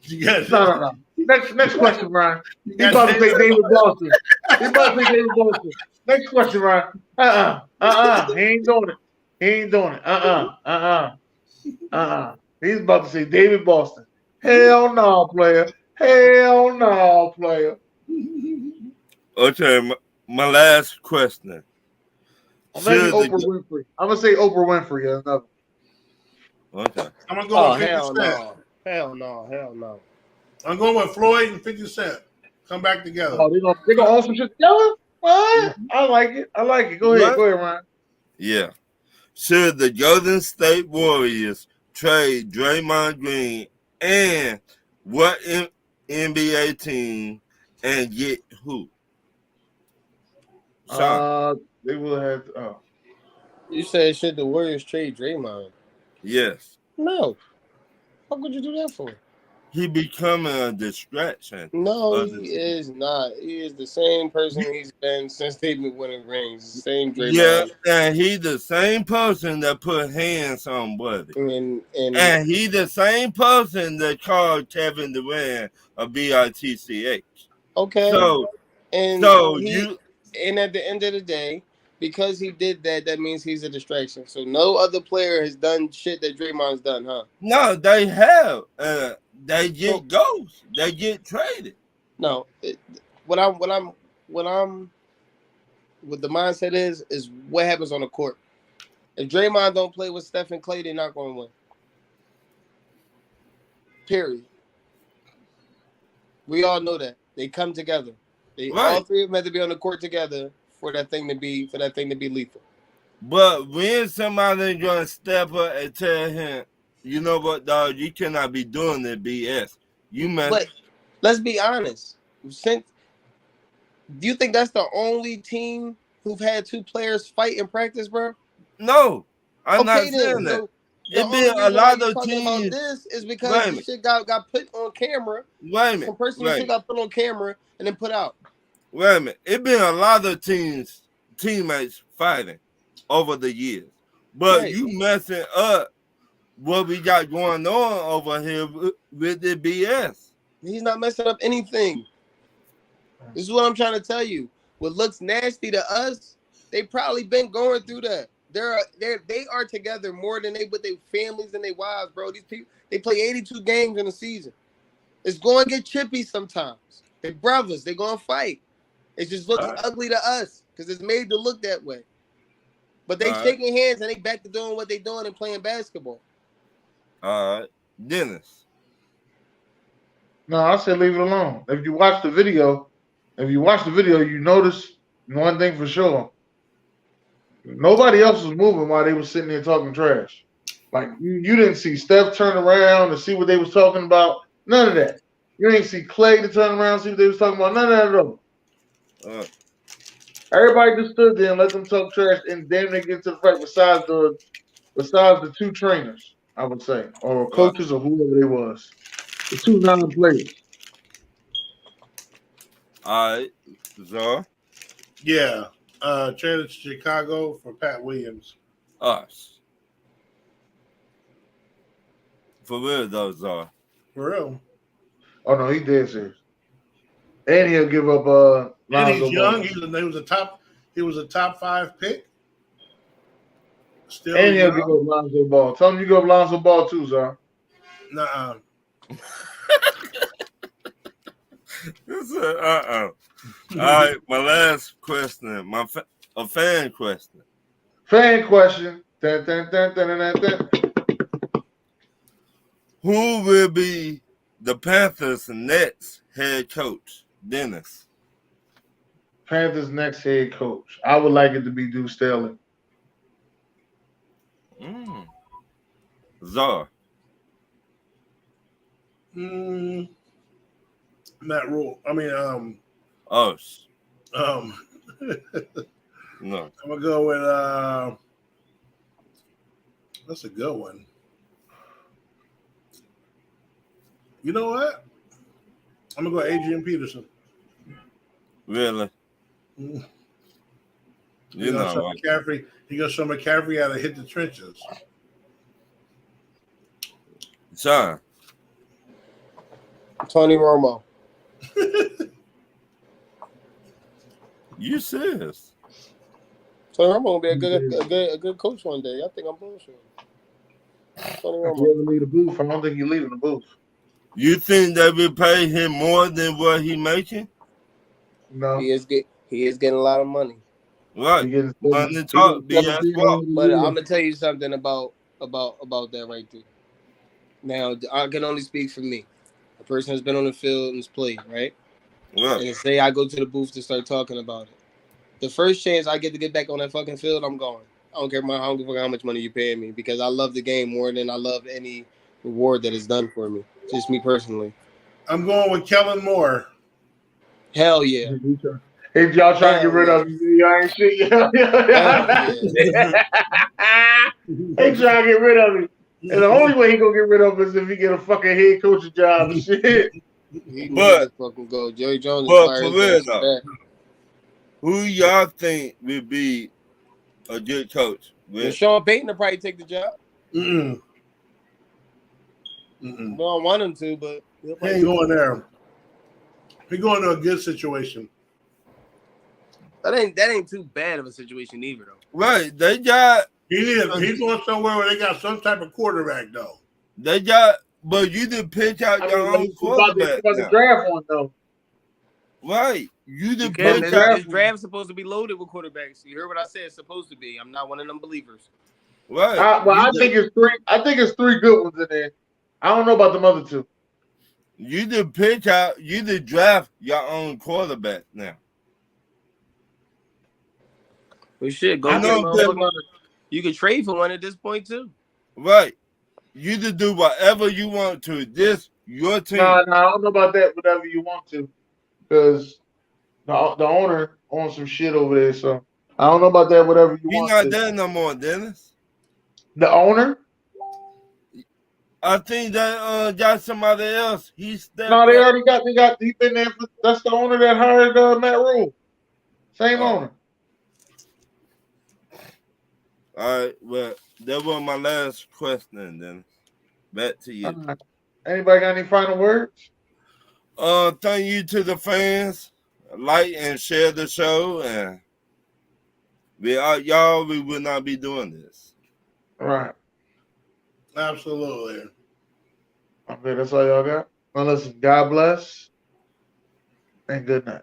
Speaker 6: You got
Speaker 4: No. Next question, Ryan. He's about to say David Boston. He's about to say David Boston. Next question, Ryan. He ain't doing it. He ain't doing it. He's about to say David Boston. Hell no, player. Hell no, player.
Speaker 5: Okay, my last question.
Speaker 4: Or maybe Oprah Winfrey. I'm gonna say Oprah Winfrey. Yeah, another.
Speaker 5: Okay.
Speaker 6: I'm gonna go with 50
Speaker 7: hell
Speaker 6: Cent.
Speaker 7: no. Hell no. Hell no.
Speaker 6: I'm going with Floyd and 50 Cent. Come back together.
Speaker 4: Oh, they gonna own some shit together? What? I like it. Go ahead, Ryan.
Speaker 5: Yeah. Should the Golden State Warriors trade Draymond Green and what NBA team and get who? Sean.
Speaker 4: They will have.
Speaker 7: You said should the Warriors trade Draymond?
Speaker 5: Yes.
Speaker 7: No. What would you do that for?
Speaker 5: He becoming a distraction.
Speaker 7: No, he is not. He is the same person he's been since they've been winning rings. The same Draymond.
Speaker 5: Yeah, and he the same person that put hands on Buddy. And he the same person that called Kevin Durant a bitch.
Speaker 7: Okay. And at the end of the day, because he did that, that means he's a distraction. So no other player has done shit that Draymond's done, huh?
Speaker 5: No, they have. They get ghosts. They get traded.
Speaker 7: No, what the mindset is what happens on the court. If Draymond don't play with Steph and Clay, they're not going to win. Period. We all know that. They come together. All three of them have to be on the court together for that thing to be lethal. But
Speaker 5: when somebody's gonna step up and tell him, you know what, dog, you cannot be doing that BS. But
Speaker 7: let's be honest. Do you think that's the only team who've had two players fight in practice, bro?
Speaker 5: No, I'm not saying that.
Speaker 7: It been a lot of teams. About this is because this shit got put on camera.
Speaker 5: Wait a minute.
Speaker 7: Some personal shit got put on camera and then put out.
Speaker 5: Wait a minute. It been a lot of teammates fighting over the years, but you messing up what we got going on over here with the BS.
Speaker 7: He's not messing up anything. This is what I'm trying to tell you. What looks nasty to us, they probably been going through that. They are together more than they with their families and their wives, bro. These people, they play 82 games in a season. It's going to get chippy sometimes. They're brothers. They're going to fight. It just looks ugly to us because it's made to look that way. But they shaking hands and they back to doing what they doing and playing basketball.
Speaker 5: All right. Dennis.
Speaker 4: No, I said leave it alone. If you watch the video, you notice one thing for sure. Nobody else was moving while they were sitting there talking trash. Like you didn't see Steph turn around and see what they was talking about. None of that. You didn't see Clay to turn around and see what they was talking about. None of that at all. Everybody just stood there and let them talk trash, and then they get to the fight. Besides the two trainers, I would say, or coaches or whoever they was, the two non-players.
Speaker 5: All right, Zara.
Speaker 6: Yeah, traded to Chicago for Pat Williams.
Speaker 5: Us. For real, though, Zara.
Speaker 6: For real.
Speaker 4: Oh no, he dead serious. And he'll give up.
Speaker 6: And he's young. He was a top 5 pick.
Speaker 4: Still, and he'll give up Lonzo Ball. Tell him you go up Lonzo Ball too, Zara.
Speaker 6: Nuh-uh.
Speaker 5: All right, my last question, a fan question.
Speaker 4: Fan question. Dun, dun, dun, dun, dun, dun.
Speaker 5: Who will be the Panthers' next head coach? Dennis.
Speaker 4: Panthers' next head coach. I would like it to be Deuce Staley.
Speaker 5: Czar.
Speaker 6: Matt Rule. I mean,
Speaker 5: Us.
Speaker 6: no.
Speaker 5: No.
Speaker 6: I'm gonna go with that's a good one. You know what? I'm gonna go Adrian Peterson.
Speaker 5: Really?
Speaker 6: Mm.
Speaker 5: You know, right?
Speaker 6: McCaffrey. He gonna show McCaffrey how to hit the trenches.
Speaker 5: Sean.
Speaker 7: Tony Romo.
Speaker 5: You serious?
Speaker 7: Tony Romo will be a good coach one day. I think I'm bullshit. Tony
Speaker 4: If
Speaker 7: Romo.
Speaker 4: you ever leave the booth, I don't think you leaving the booth.
Speaker 5: You think they will pay him more than what he making?
Speaker 4: No.
Speaker 7: He is getting a lot of money.
Speaker 5: Right.
Speaker 4: He getting
Speaker 5: Money talk, BS
Speaker 4: 17
Speaker 5: walk.
Speaker 7: But I'm gonna tell you something about that right there. Now I can only speak for me. A person has been on the field and has played, right?
Speaker 5: Right.
Speaker 7: And say I go to the booth to start talking about it. The first chance I get to get back on that fucking field, I'm going. I don't care how much money you're paying me because I love the game more than I love any reward that is done for me. Just me personally.
Speaker 6: I'm going with Kellen Moore.
Speaker 7: Hell yeah.
Speaker 4: If y'all trying to get rid of him, y'all ain't shit.
Speaker 7: Hell yeah.
Speaker 4: They trying to get rid of him. And the only way he gonna get rid of him is if he get a fucking head coaching job and shit.
Speaker 7: He needs to fucking go. Jerry Jones is
Speaker 5: But for
Speaker 7: fired.
Speaker 5: real though, who y'all think will be a good coach?
Speaker 7: Well, Sean Payton will probably take the job.
Speaker 6: Mm-mm.
Speaker 7: We don't want him to, but
Speaker 6: he ain't going there. He going to a good situation.
Speaker 7: That ain't too bad of a situation either, though.
Speaker 5: Right, they got.
Speaker 6: He's going somewhere where they got some type of quarterback though.
Speaker 5: They got, but you did pitch out your own quarterback.
Speaker 4: About to draft one though.
Speaker 5: Right, you did
Speaker 7: This
Speaker 5: pitch out.
Speaker 7: draft's supposed to be loaded with quarterbacks. You heard what I said? It's supposed to be. I'm not one of them believers.
Speaker 5: Right.
Speaker 4: I think it's three. I think it's three good ones in there. I don't know about the other two.
Speaker 5: You did pitch out. You did draft your own quarterback now.
Speaker 7: Well, shit, go you can trade for one at this point too.
Speaker 5: Right. You can do whatever you want to. This your team.
Speaker 4: No, I don't know about that. Whatever you want to, because the owner owns some shit over there. So I don't know about that. Whatever you want.
Speaker 5: He's not there no more, Dennis.
Speaker 4: The owner?
Speaker 5: I think that got somebody else. He's there.
Speaker 4: No, they already got. He been there. That's the owner that hired Matt Rule. Same owner.
Speaker 5: All right, well, that was my last question. Then, back to you.
Speaker 4: Anybody got any final words?
Speaker 5: Thank you to the fans. Like and share the show, and we will not be doing this.
Speaker 4: Right.
Speaker 6: Absolutely.
Speaker 4: Okay, that's all y'all got. Well, listen, God bless and good night.